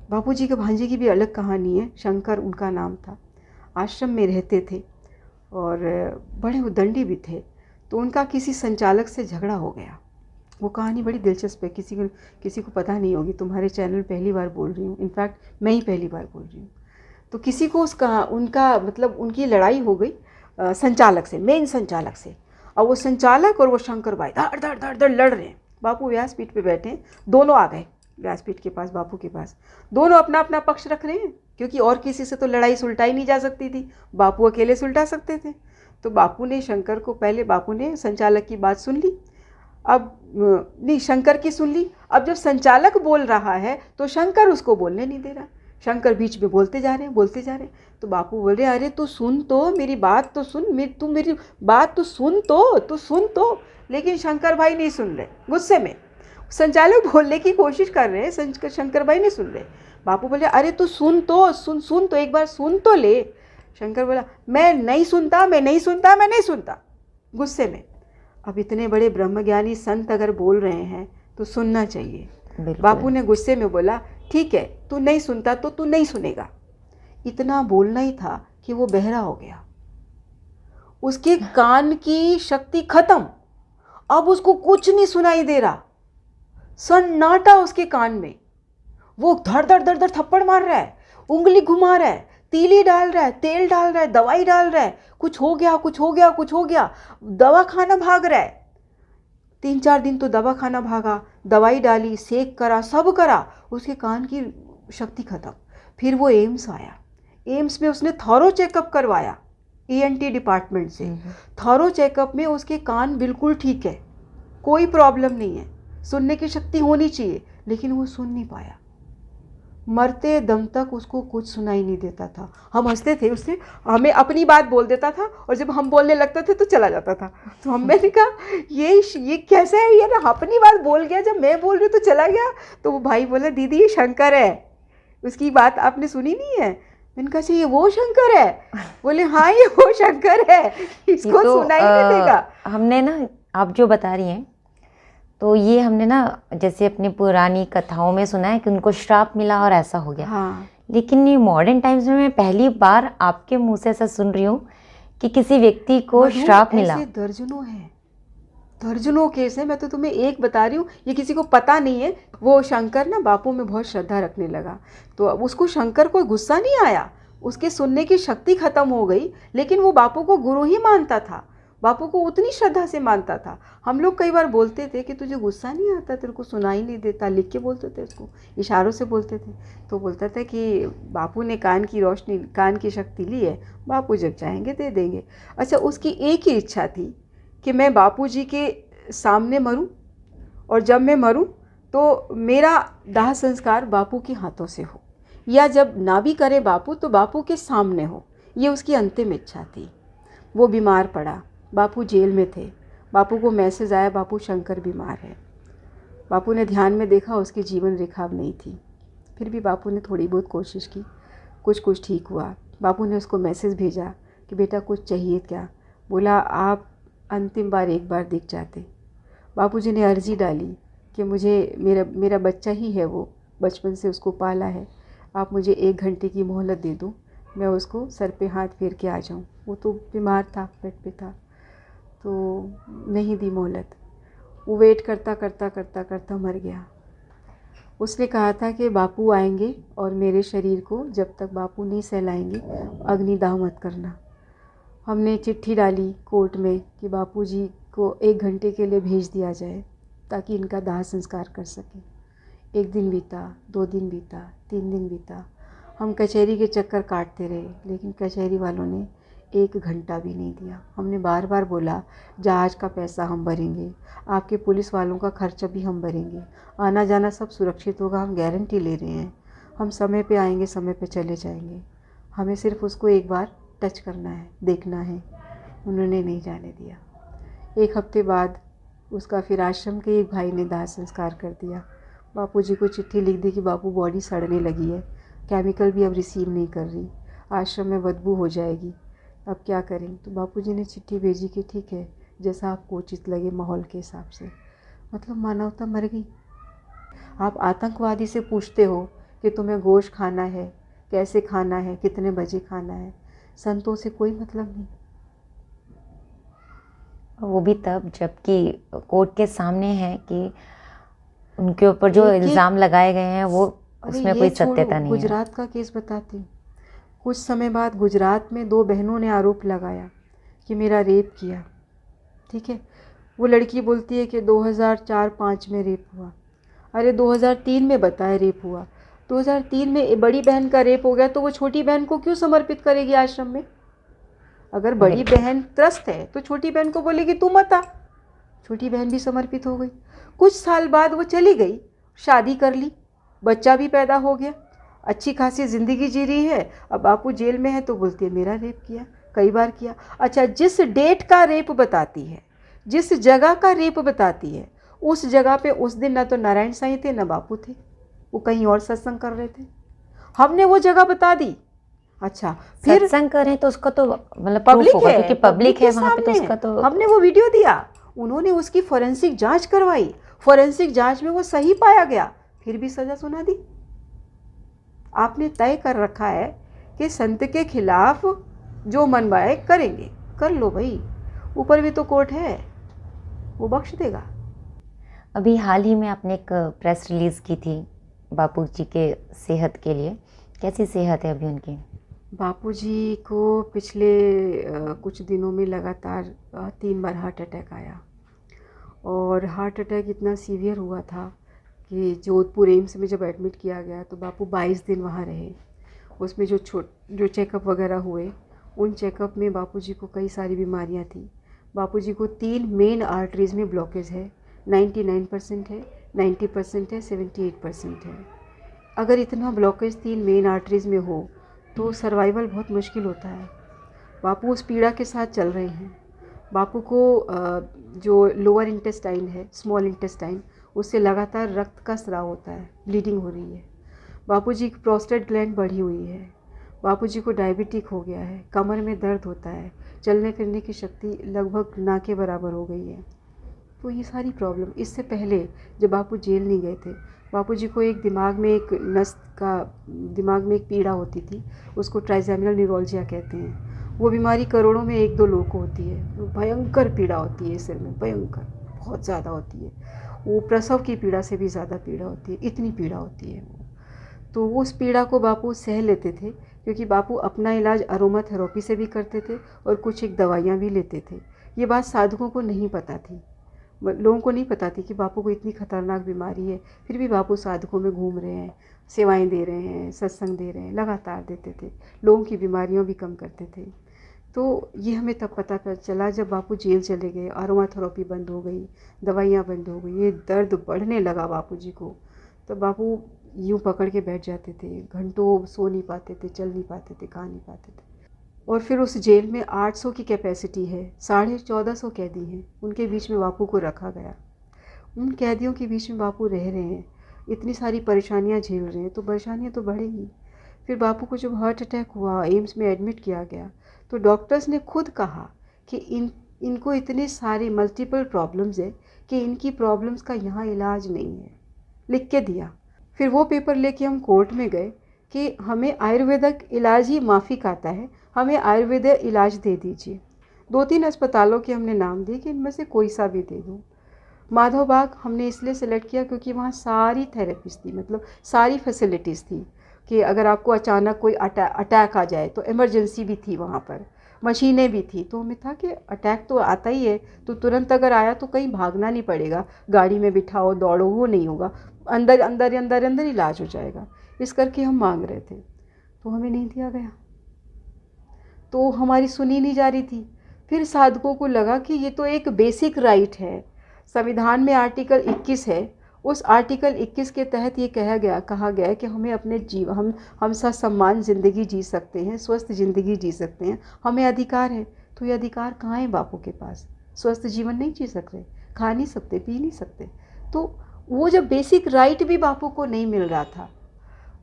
बापूजी के भांजे की भी अलग कहानी है। शंकर उनका नाम था। आश्रम में रहते थे और बड़े उद्दंडी भी थे। तो उनका किसी संचालक से झगड़ा हो गया। वो कहानी बड़ी दिलचस्प है, किसी को पता नहीं होगी। तुम्हारे चैनल पहली बार बोल रही हूँ, इनफैक्ट मैं ही पहली बार बोल रही हूँ। तो किसी को उनका मतलब उनकी लड़ाई हो गई संचालक से, मेन संचालक से। और वो संचालक और वो शंकर भाई धड़ धड़ धड़ धड़ लड़ रहे हैं। बापू व्यासपीठ पे बैठे हैं, दोनों आ गए व्यासपीठ के पास, बापू के पास। दोनों अपना अपना पक्ष रख रहे हैं, क्योंकि और किसी से तो लड़ाई सुलटाई नहीं जा सकती थी, बापू अकेले सुलटा सकते थे। तो बापू ने शंकर को, पहले बापू ने संचालक की बात सुन ली, अब नहीं, शंकर की सुन ली। अब जब संचालक बोल रहा है तो शंकर उसको बोलने नहीं दे रहा। शंकर बीच में बोलते जा रहे हैं। तो बापू बोल रहे, अरे तू सुन तो, मेरी बात तो सुन, तू मेरी बात तो सुन तो। लेकिन शंकर भाई नहीं सुन रहे, गुस्से में। संचालक बोलने की कोशिश कर रहे हैं, शंकर भाई नहीं सुन रहे। बापू बोले, अरे तू सुन तो, एक बार सुन तो ले। शंकर बोला, मैं नहीं सुनता, गुस्से में। अब इतने बड़े ब्रह्मज्ञानी संत अगर बोल रहे हैं तो सुनना चाहिए। बापू ने गुस्से में बोला, ठीक है, तू नहीं सुनता तो तू नहीं सुनेगा। इतना बोलना ही था कि वो बहरा हो गया। उसके कान की शक्ति खत्म, अब उसको कुछ नहीं सुनाई दे रहा, सन्नाटा उसके कान में। वो धड़ धड़ धड़ धड़ थप्पड़ मार रहा है, उंगली घुमा रहा है, तीली डाल रहा है, तेल डाल रहा है, दवाई डाल रहा है, कुछ हो गया, दवा खाना भाग रहा है। 3-4 दिन तो दवा खाना भागा, दवाई डाली, सेक करा, सब करा, उसके कान की शक्ति खत्म। फिर वो एम्स आया। एम्स में उसने थॉरो चेकअप करवाया, ENT डिपार्टमेंट से। थॉरो चेकअप में उसके कान बिल्कुल ठीक है, कोई प्रॉब्लम नहीं है, सुनने की शक्ति होनी चाहिए, लेकिन वो सुन नहीं पाया। मरते दम तक उसको कुछ सुनाई नहीं देता था। हम हंसते थे उससे, हमें अपनी बात बोल देता था और जब हम बोलने लगते थे तो चला जाता था। तो मैंने कहा ये कैसा है, ये ना अपनी बात बोल गया, जब मैं बोल रही हूँ तो चला गया। तो वो भाई बोला, दीदी ये शंकर है, उसकी बात आपने सुनी नहीं है। मैंने कहा, ये वो शंकर है? बोले, हाँ ये वो शंकर है, इसको तो, सुनाई नहीं देगा। हमने ना, आप जो बता रही हैं, तो ये हमने ना जैसे अपनी पुरानी कथाओं में सुना है कि उनको श्राप मिला और ऐसा हो गया। हाँ। लेकिन ये मॉडर्न टाइम्स में मैं पहली बार आपके मुंह से ऐसा सुन रही हूँ कि किसी व्यक्ति को श्राप मिला। ऐसे दर्जनों केस है। मैं तो तुम्हें एक बता रही हूँ, ये किसी को पता नहीं है। वो शंकर ना बापू में बहुत श्रद्धा रखने लगा, तो उसको शंकर को गुस्सा नहीं आया, उसके सुनने की शक्ति खत्म हो गई, लेकिन वो बापू को गुरु ही मानता था, बापू को उतनी श्रद्धा से मानता था। हम लोग कई बार बोलते थे कि तुझे गुस्सा नहीं आता, तेरे को सुनाई नहीं देता, लिख के बोलते थे उसको, इशारों से बोलते थे। तो बोलता था कि बापू ने कान की रोशनी, कान की शक्ति ली है, बापू जब चाहेंगे दे देंगे। अच्छा, उसकी एक ही इच्छा थी कि मैं बापू जी के सामने मरूं, और जब मैं मरूं तो मेरा दाह संस्कार बापू के हाथों से हो, या जब ना भी करे बापू तो बापू के सामने हो। ये उसकी अंतिम इच्छा थी। वो बीमार पड़ा, बापू जेल में थे, बापू को मैसेज आया बापू शंकर बीमार है। बापू ने ध्यान में देखा, उसकी जीवन रेखा अब नहीं थी। फिर भी बापू ने थोड़ी बहुत कोशिश की, कुछ ठीक हुआ। बापू ने उसको मैसेज भेजा कि बेटा कुछ चाहिए क्या? बोला, आप अंतिम बार एक बार दिख जाते। बापूजी ने अर्जी डाली कि मुझे मेरा बच्चा ही है, वो बचपन से उसको पाला है, आप मुझे 1 घंटे की मोहलत दे दो, मैं उसको सर पे हाथ फेर के आ जाऊं। वो तो बीमार था, बेड पे था, तो नहीं दी मोहलत। वो वेट करता मर गया। उसने कहा था कि बापू आएंगे और मेरे शरीर को जब तक बापू नहीं सहलाएंगे अग्निदाह मत करना। हमने चिट्ठी डाली कोर्ट में कि बापूजी को 1 घंटे के लिए भेज दिया जाए ताकि इनका दाह संस्कार कर सकें। 1 दिन बीता, 2 दिन बीता, 3 दिन बीता। हम कचहरी के चक्कर काटते रहे, लेकिन कचहरी वालों ने 1 घंटा भी नहीं दिया। हमने बार बार बोला, जहाज़ का पैसा हम भरेंगे, आपके पुलिस वालों का खर्चा भी हम भरेंगे, आना जाना सब सुरक्षित होगा, हम गारंटी ले रहे हैं, हम समय पे आएंगे, समय पे चले जाएंगे, हमें सिर्फ उसको एक बार टच करना है, देखना है। उन्होंने नहीं जाने दिया। 1 हफ्ते बाद उसका फिर आश्रम के एक भाई ने दाह संस्कार कर दिया। बापूजी को चिट्ठी लिख दी कि बापू बॉडी सड़ने लगी है, केमिकल भी अब रिसीव नहीं कर रही, आश्रम में बदबू हो जाएगी, अब क्या करें। तो बापूजी ने चिट्ठी भेजी कि ठीक है, जैसा आपको उचित लगे माहौल के हिसाब से। मतलब मानवता मर गई। आप आतंकवादी से पूछते हो कि तुम्हें गोश्त खाना है, कैसे खाना है, कितने बजे खाना है। संतों से कोई मतलब नहीं। वो भी तब जबकि कोर्ट के सामने है कि उनके ऊपर जो एक इल्ज़ाम लगाए गए हैं वो अरे उसमें ये कोई छोड़ो, सत्यता नहीं है। गुजरात का केस बताती हूँ। कुछ समय बाद गुजरात में 2 बहनों ने आरोप लगाया कि मेरा रेप किया। ठीक है, वो लड़की बोलती है कि 2004-5 में रेप हुआ। अरे 2003 में बताया रेप हुआ। 2003 में बड़ी बहन का रेप हो गया तो वो छोटी बहन को क्यों समर्पित करेगी आश्रम में? अगर बड़ी बहन त्रस्त है तो छोटी बहन को बोलेगी तू मत आ। छोटी बहन भी समर्पित हो गई। कुछ साल बाद वो चली गई, शादी कर ली, बच्चा भी पैदा हो गया, अच्छी खासी ज़िंदगी जी रही है। अब बापू जेल में है तो बोलती है मेरा रेप किया, कई बार किया। अच्छा, जिस डेट का रेप बताती है, जिस जगह का रेप बताती है, उस जगह पे उस दिन ना तो नारायण साईं थे ना बापू थे, वो कहीं और सत्संग कर रहे थे। हमने वो जगह बता दी। अच्छा, फिर सत्संग करें तो उसका तो मतलब पब्लिक प्रूफ होगा है, क्योंकि पब्लिक है के वहाँ पे, तो सामने उसका तो हमने वो वीडियो दिया। उन्होंने उसकी फॉरेंसिक जांच करवाई, फॉरेंसिक जांच में वो सही पाया गया, फिर भी सजा सुना दी। आपने तय कर रखा है कि संत के खिलाफ जो मनवाए करेंगे, कर लो भाई, ऊपर भी तो कोर्ट है, वो बख्श देगा। अभी हाल ही में आपने एक प्रेस रिलीज़ की थी बापू जी के सेहत के लिए, कैसी सेहत है अभी उनकी? बापूजी को पिछले कुछ दिनों में लगातार 3 बार हार्ट अटैक आया, और हार्ट अटैक इतना सीवियर हुआ था कि जोधपुर एम्स में जब एडमिट किया गया तो बापू 22 दिन वहाँ रहे। उसमें जो चेकअप वगैरह हुए, उन चेकअप में बापूजी को कई सारी बीमारियाँ थी। बापूजी को 3 मेन आर्टरीज़ में ब्लॉकेज है, 99% है, 90% है, 78% है। अगर इतना ब्लॉकेज 3 मेन आर्टरीज़ में हो तो सर्वाइवल बहुत मुश्किल होता है। बापू उस पीड़ा के साथ चल रहे हैं। बापू को जो लोअर इंटेस्टाइन है, स्मॉल इंटेस्टाइन, उससे लगातार रक्त का स्राव होता है, ब्लीडिंग हो रही है। बापूजी की प्रोस्टेट ग्लैंड बढ़ी हुई है। बापूजी को डायबिटिक हो गया है, कमर में दर्द होता है, चलने फिरने की शक्ति लगभग ना के बराबर हो गई है। तो ये सारी प्रॉब्लम, इससे पहले जब बापू जेल नहीं गए थे, बापूजी को एक दिमाग में एक पीड़ा होती थी, उसको ट्राइजेमिनल न्यूरोलजिया कहते हैं। वो बीमारी करोड़ों में 1-2 लोग को होती है। वो भयंकर पीड़ा होती है सिर में, भयंकर, बहुत ज़्यादा होती है। वो प्रसव की पीड़ा से भी ज़्यादा पीड़ा होती है, इतनी पीड़ा होती है वो। तो उस पीड़ा को बापू सह लेते थे, क्योंकि बापू अपना इलाज अरोमा थेरेपी से भी करते थे और कुछ एक दवाइयाँ भी लेते थे। ये बात साधुओं को नहीं पता थी, लोगों को नहीं पता थी कि बापू को इतनी खतरनाक बीमारी है। फिर भी बापू साधकों में घूम रहे हैं, सेवाएं दे रहे हैं, सत्संग दे रहे हैं, लगातार देते थे, लोगों की बीमारियों भी कम करते थे। तो ये हमें तब पता चला जब बापू जेल चले गए, अरोमा थेरेपी बंद हो गई, दवाइयाँ बंद हो गई, ये दर्द बढ़ने लगा बापू जी को। तो बापू यूँ पकड़ के बैठ जाते थे, घंटों सो नहीं पाते थे, चल नहीं पाते थे, खा नहीं पाते थे। और फिर उस जेल में 800 की कैपेसिटी है, 1450 कैदी हैं, उनके बीच में बापू को रखा गया। उन कैदियों के बीच में बापू रह रहे हैं, इतनी सारी परेशानियां झेल रहे हैं, तो परेशानियां तो बढ़ेंगी। फिर बापू को जब हार्ट अटैक हुआ, एम्स में एडमिट किया गया, तो डॉक्टर्स ने खुद कहा कि इनको इतने सारे मल्टीपल प्रॉब्लम्स है कि इनकी प्रॉब्लम्स का यहाँ इलाज नहीं है, लिख के दिया। फिर वो पेपर लेके हम कोर्ट में गए कि हमें आयुर्वेदिक इलाज ही माफिक आता है, हमें आयुर्वेदिक इलाज दे दीजिए। 2-3 अस्पतालों के हमने नाम दिए कि इनमें से कोई सा भी दे दूँ। माधव बाग हमने इसलिए सेलेक्ट किया क्योंकि वहाँ सारी थेरेपीज थी, मतलब सारी फैसिलिटीज़ थी कि अगर आपको अचानक कोई अटैक आ जाए तो इमरजेंसी भी थी, वहाँ पर मशीनें भी थी। तो हमें था कि अटैक तो आता ही है, तो तुरंत अगर आया तो कहीं भागना नहीं पड़ेगा, गाड़ी में बिठाओ दौड़ो, वो नहीं होगा, अंदर अंदर अंदर अंदर इलाज हो जाएगा। इस करके हम मांग रहे थे, तो हमें नहीं दिया गया, तो हमारी सुनी नहीं जा रही थी। फिर साधकों को लगा कि ये तो एक बेसिक राइट है, संविधान में आर्टिकल 21 है, उस आर्टिकल 21 के तहत ये कहा गया है कि हमें अपने हम ससम्मान ज़िंदगी जी सकते हैं, स्वस्थ ज़िंदगी जी सकते हैं, हमें अधिकार है। तो ये अधिकार कहाँ है बापू के पास? स्वस्थ जीवन नहीं जी सकते, खा नहीं सकते, पी नहीं सकते। तो वो जब बेसिक राइट भी बापू को नहीं मिल रहा था,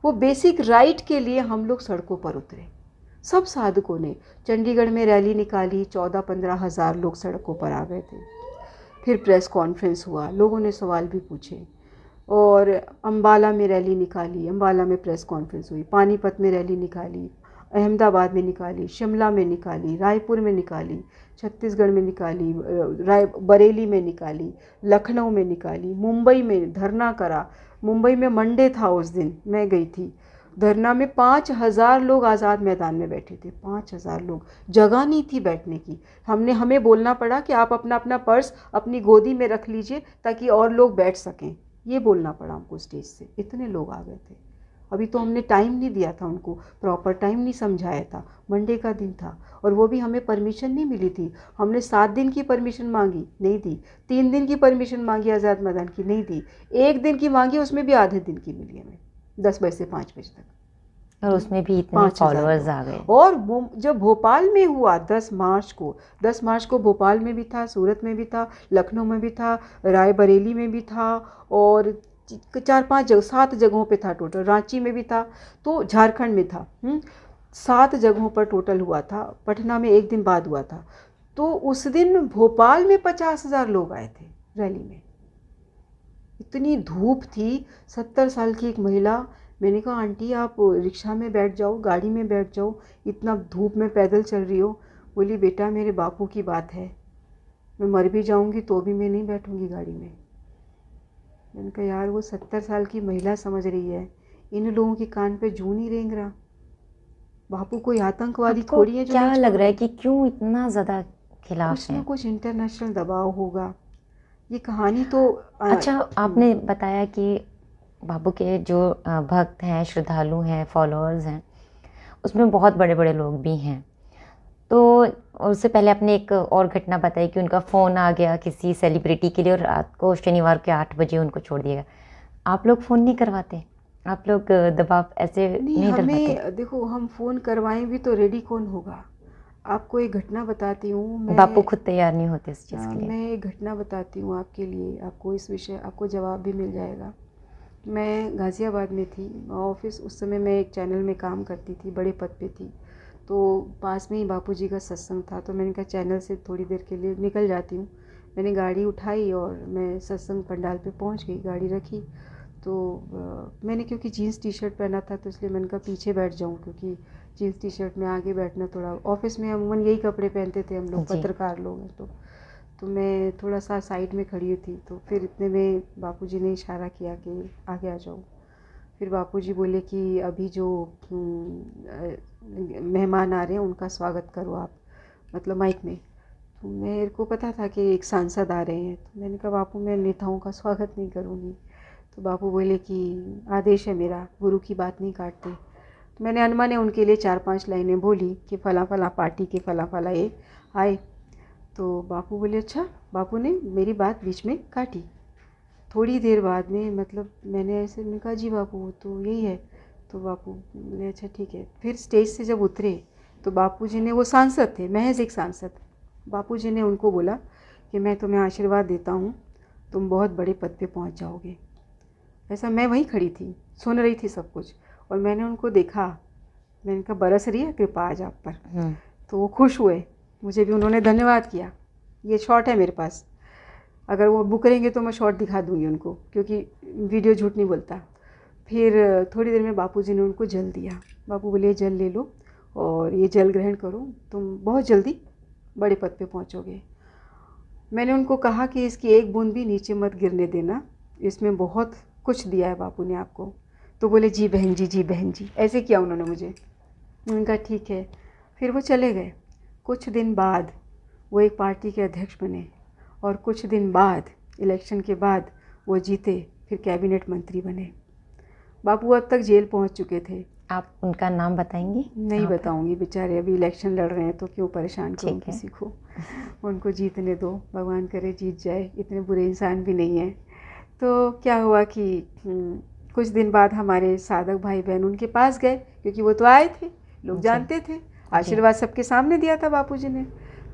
वो बेसिक राइट के लिए हम लोग सड़कों पर उतरे। सब साधकों ने चंडीगढ़ में रैली निकाली, 14-15 हज़ार लोग सड़कों पर आ गए थे। फिर प्रेस कॉन्फ्रेंस हुआ, लोगों ने सवाल भी पूछे, और अम्बाला में रैली निकाली, अम्बाला में प्रेस कॉन्फ्रेंस हुई, पानीपत में रैली निकाली, अहमदाबाद में निकाली, शिमला में निकाली, रायपुर में निकाली, छत्तीसगढ़ में निकाली, बरेली में निकाली, लखनऊ में निकाली, मुंबई में धरना करा। मुंबई में मंडे था उस दिन, मैं गई थी। धरना में 5,000 लोग आज़ाद मैदान में बैठे थे। 5,000 लोग, जगह नहीं थी बैठने की। हमें बोलना पड़ा कि आप अपना अपना पर्स अपनी गोदी में रख लीजिए ताकि और लोग बैठ सकें। ये बोलना पड़ा हमको स्टेज से, इतने लोग आ गए थे। अभी तो हमने टाइम नहीं दिया था उनको, प्रॉपर टाइम नहीं समझाया था। मंडे का दिन था और वो भी हमें परमिशन नहीं मिली थी। हमने 7 दिन की परमिशन मांगी, नहीं दी। 3 दिन की परमिशन मांगी आज़ाद मैदान की, नहीं दी। 1 दिन की मांगी, उसमें भी आधे दिन की मिली हमें, 10 बजे से 5 बजे तक। और उसमें भी इतने फॉलोअर्स आ गए। और जब भोपाल में हुआ 10 मार्च को भोपाल में भी था, सूरत में भी था, लखनऊ में भी था, रायबरेली में भी था, और 4-5 जगह, 7 जगहों पे था टोटल। रांची में भी था, तो झारखंड में था। 7 जगहों पर टोटल हुआ था। पटना में 1 दिन बाद हुआ था। तो उस दिन भोपाल में 50,000 लोग आए थे रैली में। इतनी धूप थी। 70 साल की एक महिला, मैंने कहा आंटी आप रिक्शा में बैठ जाओ, गाड़ी में बैठ जाओ, इतना धूप में पैदल चल रही हो। बोली बेटा मेरे बापू की बात है, मैं मर भी जाऊंगी तो भी मैं नहीं बैठूंगी गाड़ी में। मैंने कहा यार वो 70 साल की महिला समझ रही है, इन लोगों के कान पे जूं नहीं रेंग रहा। बापू कोई आतंकवादी थोड़ी है जो क्या नहीं लग रहा है कि क्यों इतना ज़्यादा खिलाफ कुछ है? ना कुछ इंटरनेशनल दबाव होगा। ये कहानी तो अच्छा, आपने बताया कि बाबू के जो भक्त हैं, श्रद्धालु हैं, फॉलोअर्स हैं, उसमें बहुत बड़े बड़े लोग भी हैं। तो उससे पहले आपने एक और घटना बताई कि उनका फ़ोन आ गया किसी सेलिब्रिटी के लिए और रात को शनिवार के 8 बजे उनको छोड़ दिया गया। आप लोग फ़ोन नहीं करवाते? आप लोग दबाव ऐसे नहीं डलवाते? हमें देखो, हम फ़ोन करवाएं भी तो रेडी कौन होगा। आपको एक घटना बताती हूँ। बापू खुद तैयार नहीं होते इस चीज़ के लिए। मैं एक घटना बताती हूँ आपके लिए, आपको इस विषय आपको जवाब भी मिल जाएगा। मैं गाज़ियाबाद में थी ऑफिस, उस समय मैं एक चैनल में काम करती थी, बड़े पद पे थी। तो पास में ही बापूजी का सत्संग था, तो मैंने कहा चैनल से थोड़ी देर के लिए निकल जाती हूँ। मैंने गाड़ी उठाई और मैं सत्संग पंडाल पे पहुँच गई, गाड़ी रखी। तो मैंने क्योंकि जीन्स टी शर्ट पहना था तो इसलिए मैंने कहा पीछे बैठ जाऊँ, क्योंकि जीन्स टी शर्ट में आगे बैठना थोड़ा, ऑफिस में अमूमन यही कपड़े पहनते थे हम लोग, पत्रकार लोग हैं। तो मैं थोड़ा सा साइड में खड़ी थी। तो फिर इतने में बापूजी ने इशारा किया कि आगे आ जाओ। फिर बापूजी बोले कि अभी जो मेहमान आ रहे हैं उनका स्वागत करो आप, मतलब माइक में। तो मेरे को पता था कि एक सांसद आ रहे हैं, तो मैंने कहा बापू मैं नेताओं का स्वागत नहीं करूँगी। तो बापू बोले कि आदेश है मेरा, गुरु की बात नहीं काटते। तो मैंने अनमने उनके लिए 4-5 लाइनें बोली कि फला फला पार्टी के फला फला ये आए। तो बापू बोले अच्छा। बापू ने मेरी बात बीच में काटी। थोड़ी देर बाद में, मतलब मैंने ऐसे मैंने कहा जी बापू तो यही है। तो बापू बोले अच्छा ठीक है। फिर स्टेज से जब उतरे तो बापूजी ने, वो सांसद थे, महज एक सांसद, बापूजी ने उनको बोला कि मैं तुम्हें आशीर्वाद देता हूँ, तुम बहुत बड़े पद पे पहुँच जाओगे। ऐसा मैं वहीं खड़ी थी, सुन रही थी सब कुछ, और मैंने उनको देखा। मैंने कहा बरस रही है कृपा आज आप पर। तो वो खुश हुए, मुझे भी उन्होंने धन्यवाद किया। ये शॉट है मेरे पास, अगर वो बुक करेंगे तो मैं शॉट दिखा दूंगी उनको, क्योंकि वीडियो झूठ नहीं बोलता। फिर थोड़ी देर में बापूजी ने उनको जल दिया। बापू बोले जल ले लो और ये जल ग्रहण करो, तुम बहुत जल्दी बड़े पद पे पहुंचोगे। मैंने उनको कहा कि इसकी एक बूंद भी नीचे मत गिरने देना, इसमें बहुत कुछ दिया है बापू ने आपको। तो बोले जी बहन जी, जी बहन जी, ऐसे किया उन्होंने मुझे। उनका ठीक है। फिर वो चले गए। कुछ दिन बाद वो एक पार्टी के अध्यक्ष बने, और कुछ दिन बाद, इलेक्शन के बाद, वो जीते, फिर कैबिनेट मंत्री बने। बापू अब तक जेल पहुंच चुके थे। आप उनका नाम बताएंगी? नहीं बताऊंगी, बेचारे अभी इलेक्शन लड़ रहे हैं तो क्यों परेशान करूं किसी को। उनको जीतने दो, भगवान करे जीत जाए, इतने बुरे इंसान भी नहीं हैं। तो क्या हुआ कि कुछ दिन बाद हमारे साधक भाई बहन उनके पास गए, क्योंकि वो तो आए थे, लोग जानते थे, आशीर्वाद सबके सामने दिया था बापूजी ने।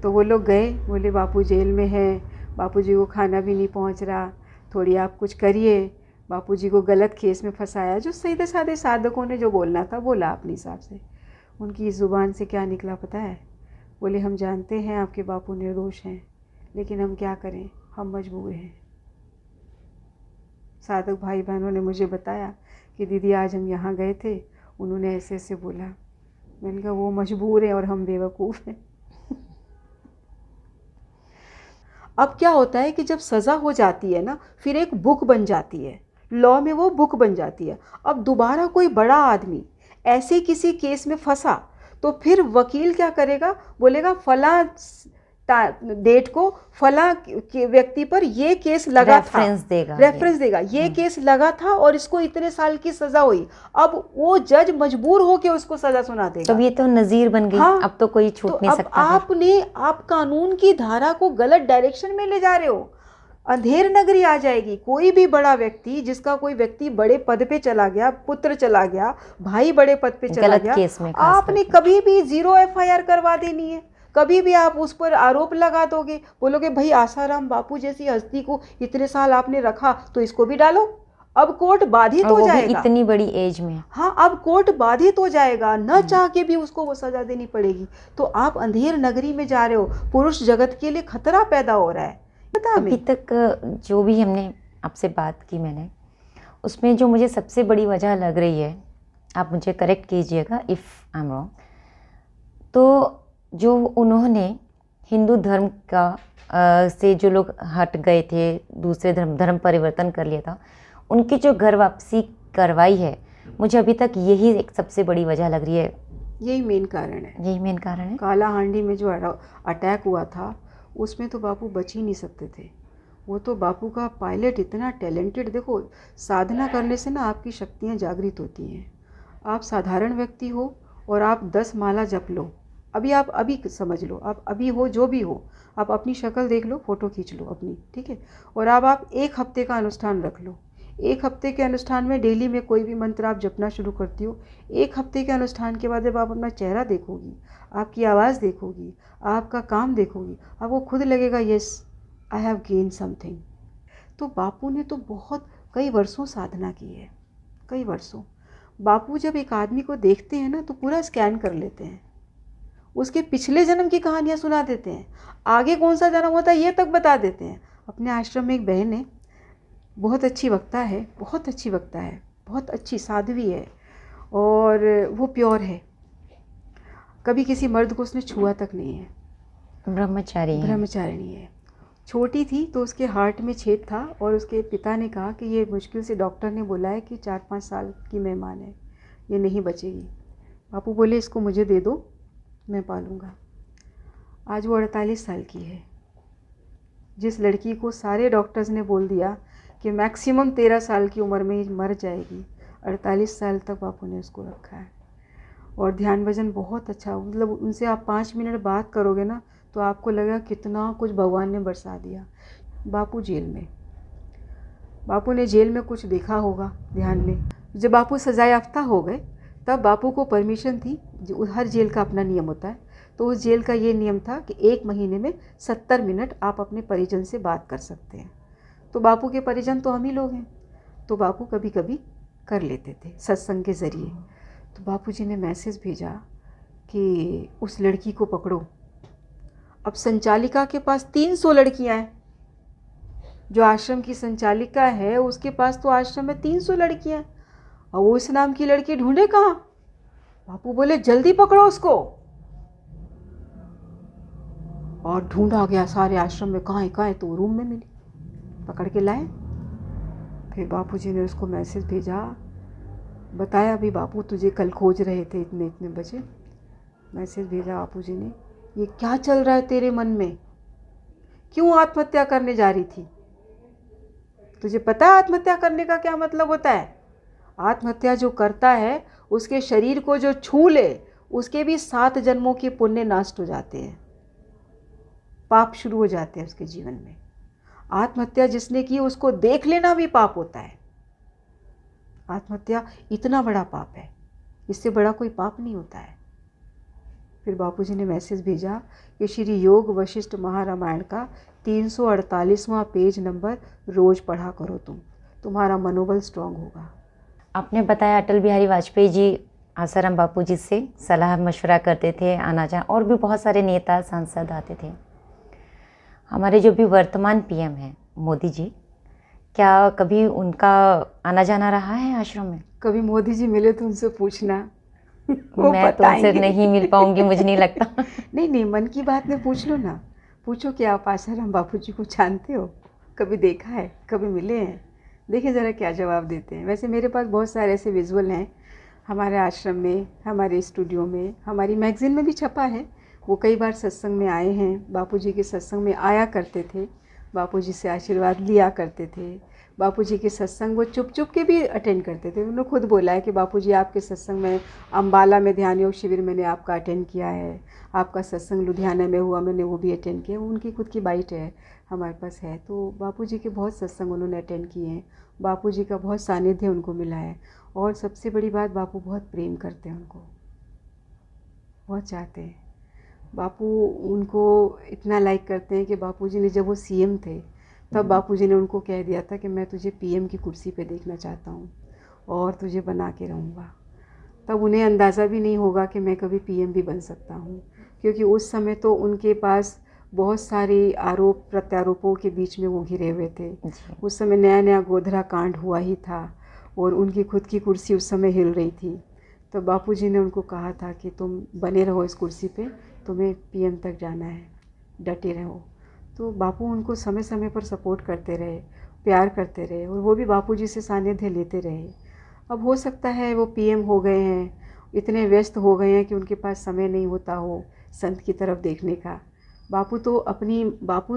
तो वो लोग गए, बोले बापू जेल में हैं, बापूजी को खाना भी नहीं पहुंच रहा, थोड़ी आप कुछ करिए। बापूजी को गलत केस में फंसाया। जो सीधे साधे साधकों ने जो बोलना था बोला अपने हिसाब से। उनकी ज़ुबान से क्या निकला पता है? बोले हम जानते हैं आपके बापू निर्दोष हैं, लेकिन हम क्या करें, हम मजबूर हैं। साधक भाई बहनों ने मुझे बताया कि दीदी आज हम यहाँ गए थे, उन्होंने ऐसे ऐसे बोला। मैंने कहा वो मजबूर है और हम बेवकूफ़ हैं। अब क्या होता है कि जब सज़ा हो जाती है ना, फिर एक बुक बन जाती है, लॉ में वो बुक बन जाती है। अब दोबारा कोई बड़ा आदमी ऐसे किसी केस में फंसा तो फिर वकील क्या करेगा, बोलेगा फला डेट को फला व्यक्ति पर ये केस लगा था, रेफरेंस देगा, ये केस लगा था और इसको इतने साल की सजा हुई। अब वो जज मजबूर हो के उसको सजा सुना देगा। तो ये तो नजीर बन गई। हाँ, अब तो कोई छूट नहीं सकता। आप कानून की धारा को गलत डायरेक्शन में ले जा रहे हो। अंधेर नगरी आ जाएगी। कोई भी बड़ा व्यक्ति, जिसका कोई व्यक्ति बड़े पद पे चला गया, पुत्र चला गया, भाई बड़े पद पे चला गया, केस में आपने कभी भी 0 FIR करवा देनी है। कभी भी आप उस पर आरोप लगा दोगे, बोलोगे भाई आसाराम बापू जैसी हस्ती को इतने साल आपने रखा तो इसको भी डालो। अब कोर्ट बाधित हो जाएगा, इतनी बड़ी एज में। हाँ, अब कोर्ट बाधित हो जाएगा, न चाह के भी उसको वो सजा देनी पड़ेगी। तो आप अंधेर नगरी में जा रहे हो, पुरुष जगत के लिए खतरा पैदा हो रहा है। अभी तक जो भी हमने आपसे बात की मैंने, उसमें जो मुझे सबसे बड़ी वजह लग रही है, आप मुझे करेक्ट कीजिएगा इफ़ आई एम रॉन्ग, तो जो उन्होंने हिंदू धर्म का से जो लोग हट गए थे, दूसरे धर्म परिवर्तन कर लिया था, उनकी जो घर वापसी करवाई है, मुझे अभी तक यही एक सबसे बड़ी वजह लग रही है। यही मेन कारण है। यही मेन कारण है। काला हांडी में जो अटैक हुआ था, उसमें तो बापू बच ही नहीं सकते थे। वो तो बापू का पायलट इतना टैलेंटेड, देखो साधना करने से ना आपकी शक्तियाँ जागृत होती हैं। आप साधारण व्यक्ति हो और आप 10 माला जप लो, आप अभी समझ लो, आप अभी हो जो भी हो, आप अपनी शक्ल देख लो, फ़ोटो खींच लो अपनी, ठीक है, और आप 1 हफ्ते का अनुष्ठान रख लो। 1 हफ्ते के अनुष्ठान में डेली में कोई भी मंत्र आप जपना शुरू करती हो। 1 हफ्ते के अनुष्ठान के बाद जब आप अपना चेहरा देखोगी, आपकी आवाज़ देखोगी, आपका काम देखोगी, आपको खुद लगेगा yes I have gain something. तो बापू ने तो कई वर्षों साधना की है, कई वर्षों। बापू जब एक आदमी को देखते हैं ना तो पूरा स्कैन कर लेते हैं, उसके पिछले जन्म की कहानियाँ सुना देते हैं, आगे कौन सा जन्म होता है ये तक बता देते हैं। अपने आश्रम में एक बहन है, बहुत अच्छी वक्ता है, बहुत अच्छी वक्ता है, बहुत अच्छी साध्वी है, और वो प्योर है, कभी किसी मर्द को उसने छुआ तक नहीं है, ब्रह्मचारिणी है। छोटी थी तो उसके हार्ट में छेद था और उसके पिता ने कहा कि ये मुश्किल से, डॉक्टर ने बोला है कि 4-5 साल की मेहमान है, ये नहीं बचेगी। बापू बोले इसको मुझे दे दो, मैं पालूंगा। आज वो 48 साल की है। जिस लड़की को सारे डॉक्टर्स ने बोल दिया कि मैक्सिमम 13 साल की उम्र में मर जाएगी, 48 साल तक बापू ने उसको रखा है। और ध्यान भजन बहुत अच्छा, मतलब उनसे आप 5 मिनट बात करोगे ना तो आपको लगेगा कितना कुछ भगवान ने बरसा दिया। बापू जेल में, बापू ने जेल में कुछ देखा होगा ध्यान में। जब बापू सजा याफ्ता हो गए तब बापू को परमिशन थी, हर जेल का अपना नियम होता है, तो उस जेल का ये नियम था कि 1 महीने में 70 मिनट आप अपने परिजन से बात कर सकते हैं। तो बापू के परिजन तो हम ही लोग हैं, तो बापू कभी कभी कर लेते थे सत्संग के ज़रिए। तो बापू जी ने मैसेज भेजा कि उस लड़की को पकड़ो। अब संचालिका के पास 300 लड़कियां हैं, जो आश्रम की संचालिका है उसके पास तो आश्रम में 300 लड़कियां हैं, और वो इस नाम की लड़की ढूंढे कहाँ। बापू बोले जल्दी पकड़ो उसको, और ढूंढा गया सारे आश्रम में, कहाँ है तो रूम में मिली, पकड़ के लाए। फिर बापू जी ने उसको मैसेज भेजा, बताया अभी बापू तुझे कल खोज रहे थे इतने इतने बजे। मैसेज भेजा बापू जी ने, ये क्या चल रहा है तेरे मन में, क्यों आत्महत्या करने जा रही थी? तुझे पता है आत्महत्या करने का क्या मतलब होता है? आत्महत्या जो करता है उसके शरीर को जो छू ले उसके भी 7 जन्मों के पुण्य नष्ट हो जाते हैं, पाप शुरू हो जाते हैं उसके जीवन में। आत्महत्या जिसने की उसको देख लेना भी पाप होता है। आत्महत्या इतना बड़ा पाप है, इससे बड़ा कोई पाप नहीं होता है। फिर बापूजी ने मैसेज भेजा कि श्री योग वशिष्ठ महारामायण का 348वां पेज नंबर रोज़ पढ़ा करो, तुम्हारा मनोबल स्ट्रांग होगा। आपने बताया अटल बिहारी वाजपेयी जी आसाराम बापू जी से सलाह मशवरा करते थे, आना जाना, और भी बहुत सारे नेता सांसद आते थे। हमारे जो भी वर्तमान पीएम हैं मोदी जी, क्या कभी उनका आना जाना रहा है आश्रम में? कभी मोदी जी मिले तो उनसे पूछना, वो मैं तो उनसे बताएंगे। नहीं मिल पाऊंगी, मुझे नहीं लगता। नहीं, मन की बात में पूछ लो ना, पूछो कि आप आसाराम बापू जी को जानते हो, कभी देखा है, कभी मिले हैं, देखिए ज़रा क्या जवाब देते हैं। वैसे मेरे पास बहुत सारे ऐसे विजुअल हैं हमारे आश्रम में, हमारे स्टूडियो में, हमारी मैगज़ीन में भी छपा है। वो कई बार सत्संग में आए हैं, बापूजी के सत्संग में आया करते थे, बापूजी से आशीर्वाद लिया करते थे। बापूजी के सत्संग वो चुप चुप के भी अटेंड करते थे। उन्होंने खुद बोला है कि बापूजी आपके सत्संग में, अम्बाला में ध्यान योग शिविर मैंने आपका अटेंड किया है, आपका सत्संग लुधियाना में हुआ, मैंने वो भी अटेंड किया। वो उनकी खुद की बाइट है, हमारे पास है। तो बापूजी के बहुत सत्संग उन्होंने अटेंड किए हैं, बापूजी का बहुत सानिध्य उनको मिला है। और सबसे बड़ी बात, बापू बहुत प्रेम करते हैं उनको, बहुत चाहते हैं। बापू उनको इतना लाइक करते हैं कि बापूजी ने, जब वो सीएम थे तब बापूजी ने उनको कह दिया था कि मैं तुझे पीएम की कुर्सी पे देखना चाहता हूँ और तुझे बना के रहूँगा। तब उन्हें अंदाज़ा भी नहीं होगा कि मैं कभी पीएम भी बन सकता हूँ, क्योंकि उस समय तो उनके पास बहुत सारे आरोप प्रत्यारोपों के बीच में वो घिरे हुए थे। उस समय नया नया गोधरा कांड हुआ ही था और उनकी खुद की कुर्सी उस समय हिल रही थी। तो बापूजी ने उनको कहा था कि तुम बने रहो इस कुर्सी पे, तुम्हें पीएम तक जाना है, डटे रहो। तो बापू उनको समय समय पर सपोर्ट करते रहे, प्यार करते रहे, और वो भी बापूजी से सानिध्य लेते रहे। अब हो सकता है वो पीएम हो गए हैं, इतने व्यस्त हो गए हैं कि उनके पास समय नहीं होता हो संत की तरफ देखने का। बापू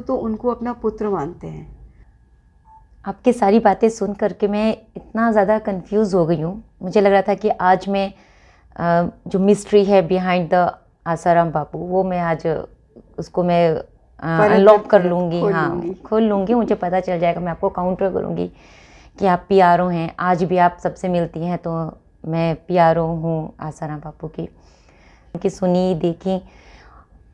तो उनको अपना पुत्र मानते हैं। आपकी सारी बातें सुन करके मैं इतना ज़्यादा कंफ्यूज हो गई हूँ। मुझे लग रहा था कि आज मैं जो मिस्ट्री है बिहाइंड द आसाराम बापू, वो मैं आज उसको मैं अनलॉक कर लूँगी, हाँ खोल लूँगी, मुझे पता चल जाएगा। मैं आपको काउंटर करूँगी कि आप पीआरओ हैं, आज भी आप सबसे मिलती हैं, तो मैं पीआरओ हूँ आसाराम बापू की। उनकी सुनी, देखी,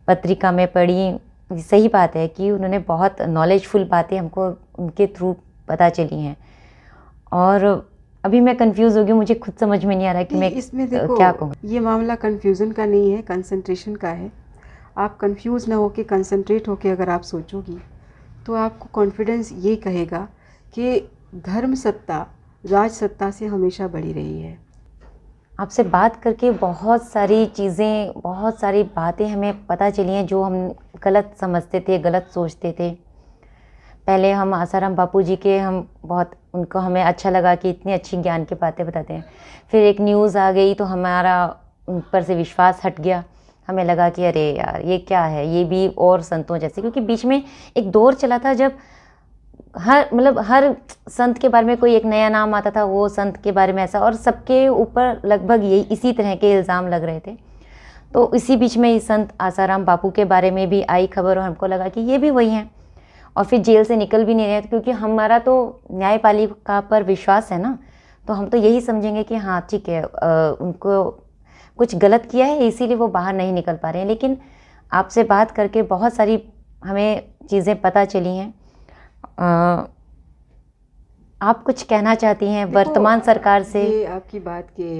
पत्रिका में पढ़ी। सही बात है कि उन्होंने बहुत नॉलेजफुल बातें हमको उनके थ्रू पता चली हैं। और अभी मैं कंफ्यूज हो गई, मुझे खुद समझ में नहीं आ रहा कि मैं इसमें देखो, क्या कहूँ। ये मामला कंफ्यूजन का नहीं है, कंसंट्रेशन का है। आप कंफ्यूज ना होके कंसंट्रेट होके अगर आप सोचोगी तो आपको कॉन्फिडेंस ये कहेगा कि धर्म सत्ता राज सत्ता से हमेशा बड़ी रही है। आपसे बात करके बहुत सारी चीज़ें, बहुत सारी बातें हमें पता चली हैं जो हम गलत समझते थे, गलत सोचते थे। पहले हम आसाराम बापू जी के उनको हमें अच्छा लगा कि इतनी अच्छी ज्ञान की बातें बताते हैं। फिर एक न्यूज़ आ गई तो हमारा उन पर से विश्वास हट गया। हमें लगा कि अरे यार ये क्या है, ये भी और संतों जैसे, क्योंकि बीच में एक दौर चला था जब हर संत के बारे में कोई एक नया नाम आता था, वो संत के बारे में ऐसा, और सबके ऊपर लगभग यही इसी तरह के इल्ज़ाम लग रहे थे। तो इसी बीच में इस संत आसाराम बापू के बारे में भी आई खबर और हमको लगा कि ये भी वही हैं, और फिर जेल से निकल भी नहीं रहे थे, क्योंकि हमारा तो न्यायपालिका पर विश्वास है ना। तो हम तो यही समझेंगे कि हाँ ठीक है, उनको कुछ गलत किया है इसीलिए वो बाहर नहीं निकल पा रहे हैं। लेकिन आपसे बात करके बहुत सारी हमें चीज़ें पता चली हैं। आप कुछ कहना चाहती हैं वर्तमान सरकार से? ये आपकी बात के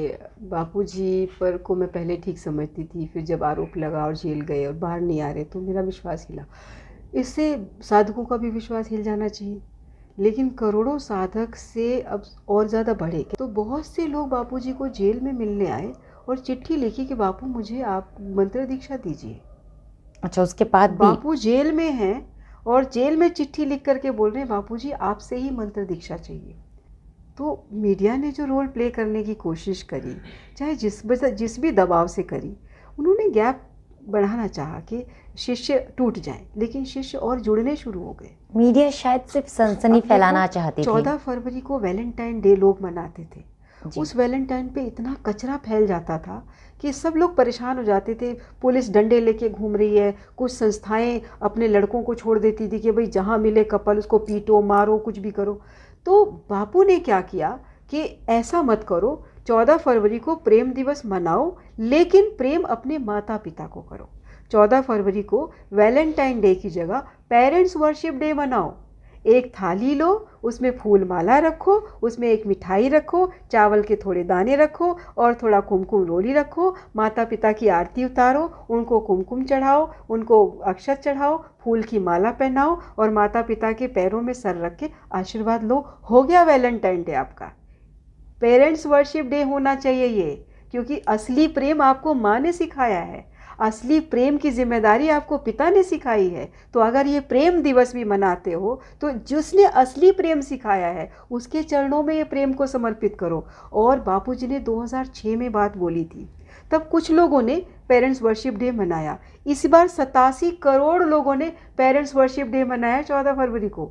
बापूजी पर को मैं पहले ठीक समझती थी, फिर जब आरोप लगा और जेल गए और बाहर नहीं आ रहे तो मेरा विश्वास हिला। इससे साधकों का भी विश्वास हिल जाना चाहिए। लेकिन करोड़ों साधक से अब और ज़्यादा बढ़े, तो बहुत से लोग बापूजी को जेल में मिलने आए और चिट्ठी लिखी कि बापू मुझे आप मंत्र दीक्षा दीजिए। अच्छा, उसके बाद भी बापू जेल में हैं और जेल में चिट्ठी लिख करके बोल रहे हैं बापूजी आपसे ही मंत्र दीक्षा चाहिए। तो मीडिया ने जो रोल प्ले करने की कोशिश करी, चाहे जिस भी दबाव से करी, उन्होंने गैप बढ़ाना चाहा कि शिष्य टूट जाए, लेकिन शिष्य और जुड़ने शुरू हो गए। मीडिया शायद सिर्फ सनसनी फैलाना चाहती थी। 14 फरवरी को वैलेंटाइन डे लोग मनाते थे। उस वैलेंटाइन पे इतना कचरा फैल जाता था कि सब लोग परेशान हो जाते थे। पुलिस डंडे लेके घूम रही है, कुछ संस्थाएं अपने लड़कों को छोड़ देती थी कि भाई जहाँ मिले कपल उसको पीटो, मारो, कुछ भी करो। तो बापू ने क्या किया कि ऐसा मत करो, 14 फरवरी को प्रेम दिवस मनाओ, लेकिन प्रेम अपने माता पिता को करो। 14 फरवरी को वैलेंटाइन डे की जगह पेरेंट्स वर्शिप डे मनाओ। एक थाली लो, उसमें फूल माला रखो, उसमें एक मिठाई रखो, चावल के थोड़े दाने रखो और थोड़ा कुमकुम रोली रखो। माता पिता की आरती उतारो, उनको कुमकुम चढ़ाओ, उनको अक्षत चढ़ाओ, फूल की माला पहनाओ और माता पिता के पैरों में सर रख के आशीर्वाद लो। हो गया वैलेंटाइन डे आपका। पेरेंट्स वर्शिप डे होना चाहिए ये, क्योंकि असली प्रेम आपको माँ ने सिखाया है, असली प्रेम की जिम्मेदारी आपको पिता ने सिखाई है। तो अगर ये प्रेम दिवस भी मनाते हो तो जिसने असली प्रेम सिखाया है उसके चरणों में ये प्रेम को समर्पित करो। और बापूजी ने 2006 में बात बोली थी, तब कुछ लोगों ने पेरेंट्स वर्शिप डे मनाया। इस बार 87 करोड़ लोगों ने पेरेंट्स वर्शिप डे मनाया 14 फरवरी को।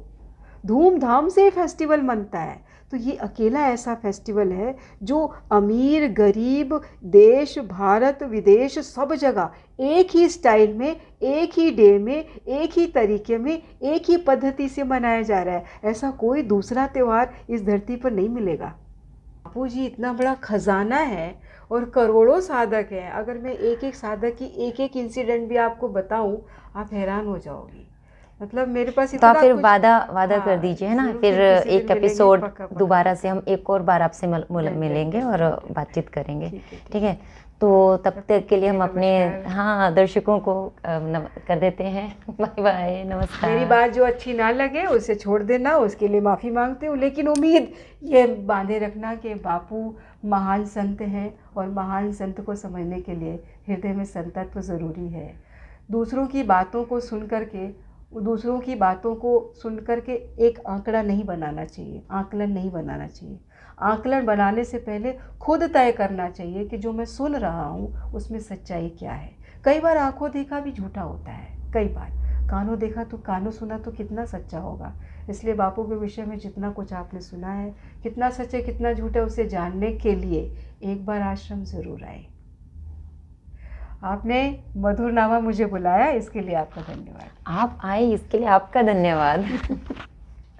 धूमधाम से फेस्टिवल मनता है। तो ये अकेला ऐसा फेस्टिवल है जो अमीर गरीब, देश भारत विदेश सब जगह एक ही स्टाइल में, एक ही डे में, एक ही तरीके में, एक ही पद्धति से मनाया जा रहा है। ऐसा कोई दूसरा त्यौहार इस धरती पर नहीं मिलेगा। बापूजी इतना बड़ा खजाना है और करोड़ों साधक हैं। अगर मैं एक एक साधक की एक एक इंसिडेंट भी आपको बताऊं, आप हैरान हो जाओगी। मतलब मेरे पास तो इतना आप फिर कुछ। वादा कर दीजिए, है ना, जरूर, फिर किसी दिन एक मिलेंगे, एपिसोड पक्का, पक्का। दोबारा से हम एक और बार आपसे मिलेंगे और बातचीत करेंगे। ठीक है, तो तब तक के लिए हम अपने दर्शकों को कर देते हैं बाय बाय, नमस्कार। मेरी बात जो अच्छी ना लगे उसे छोड़ देना, उसके लिए माफ़ी मांगते हूँ। लेकिन उम्मीद ये बांधे रखना कि बापू महान संत हैं और महान संत को समझने के लिए हृदय में संतत्व ज़रूरी है। दूसरों की बातों को सुन करके एक आंकड़ा नहीं बनाना चाहिए, आकलन नहीं बनाना चाहिए। आकलन बनाने से पहले खुद तय करना चाहिए कि जो मैं सुन रहा हूँ उसमें सच्चाई क्या है। कई बार आंखों देखा भी झूठा होता है, कई बार कानों देखा तो कानों सुना तो कितना सच्चा होगा। इसलिए बापू के विषय में जितना कुछ आपने सुना है, कितना सच है कितना झूठा है, उसे जानने के लिए एक बार आश्रम ज़रूर आए। आपने मधुरनामा मुझे बुलाया, इसके लिए आपका धन्यवाद। आप आए इसके लिए आपका धन्यवाद।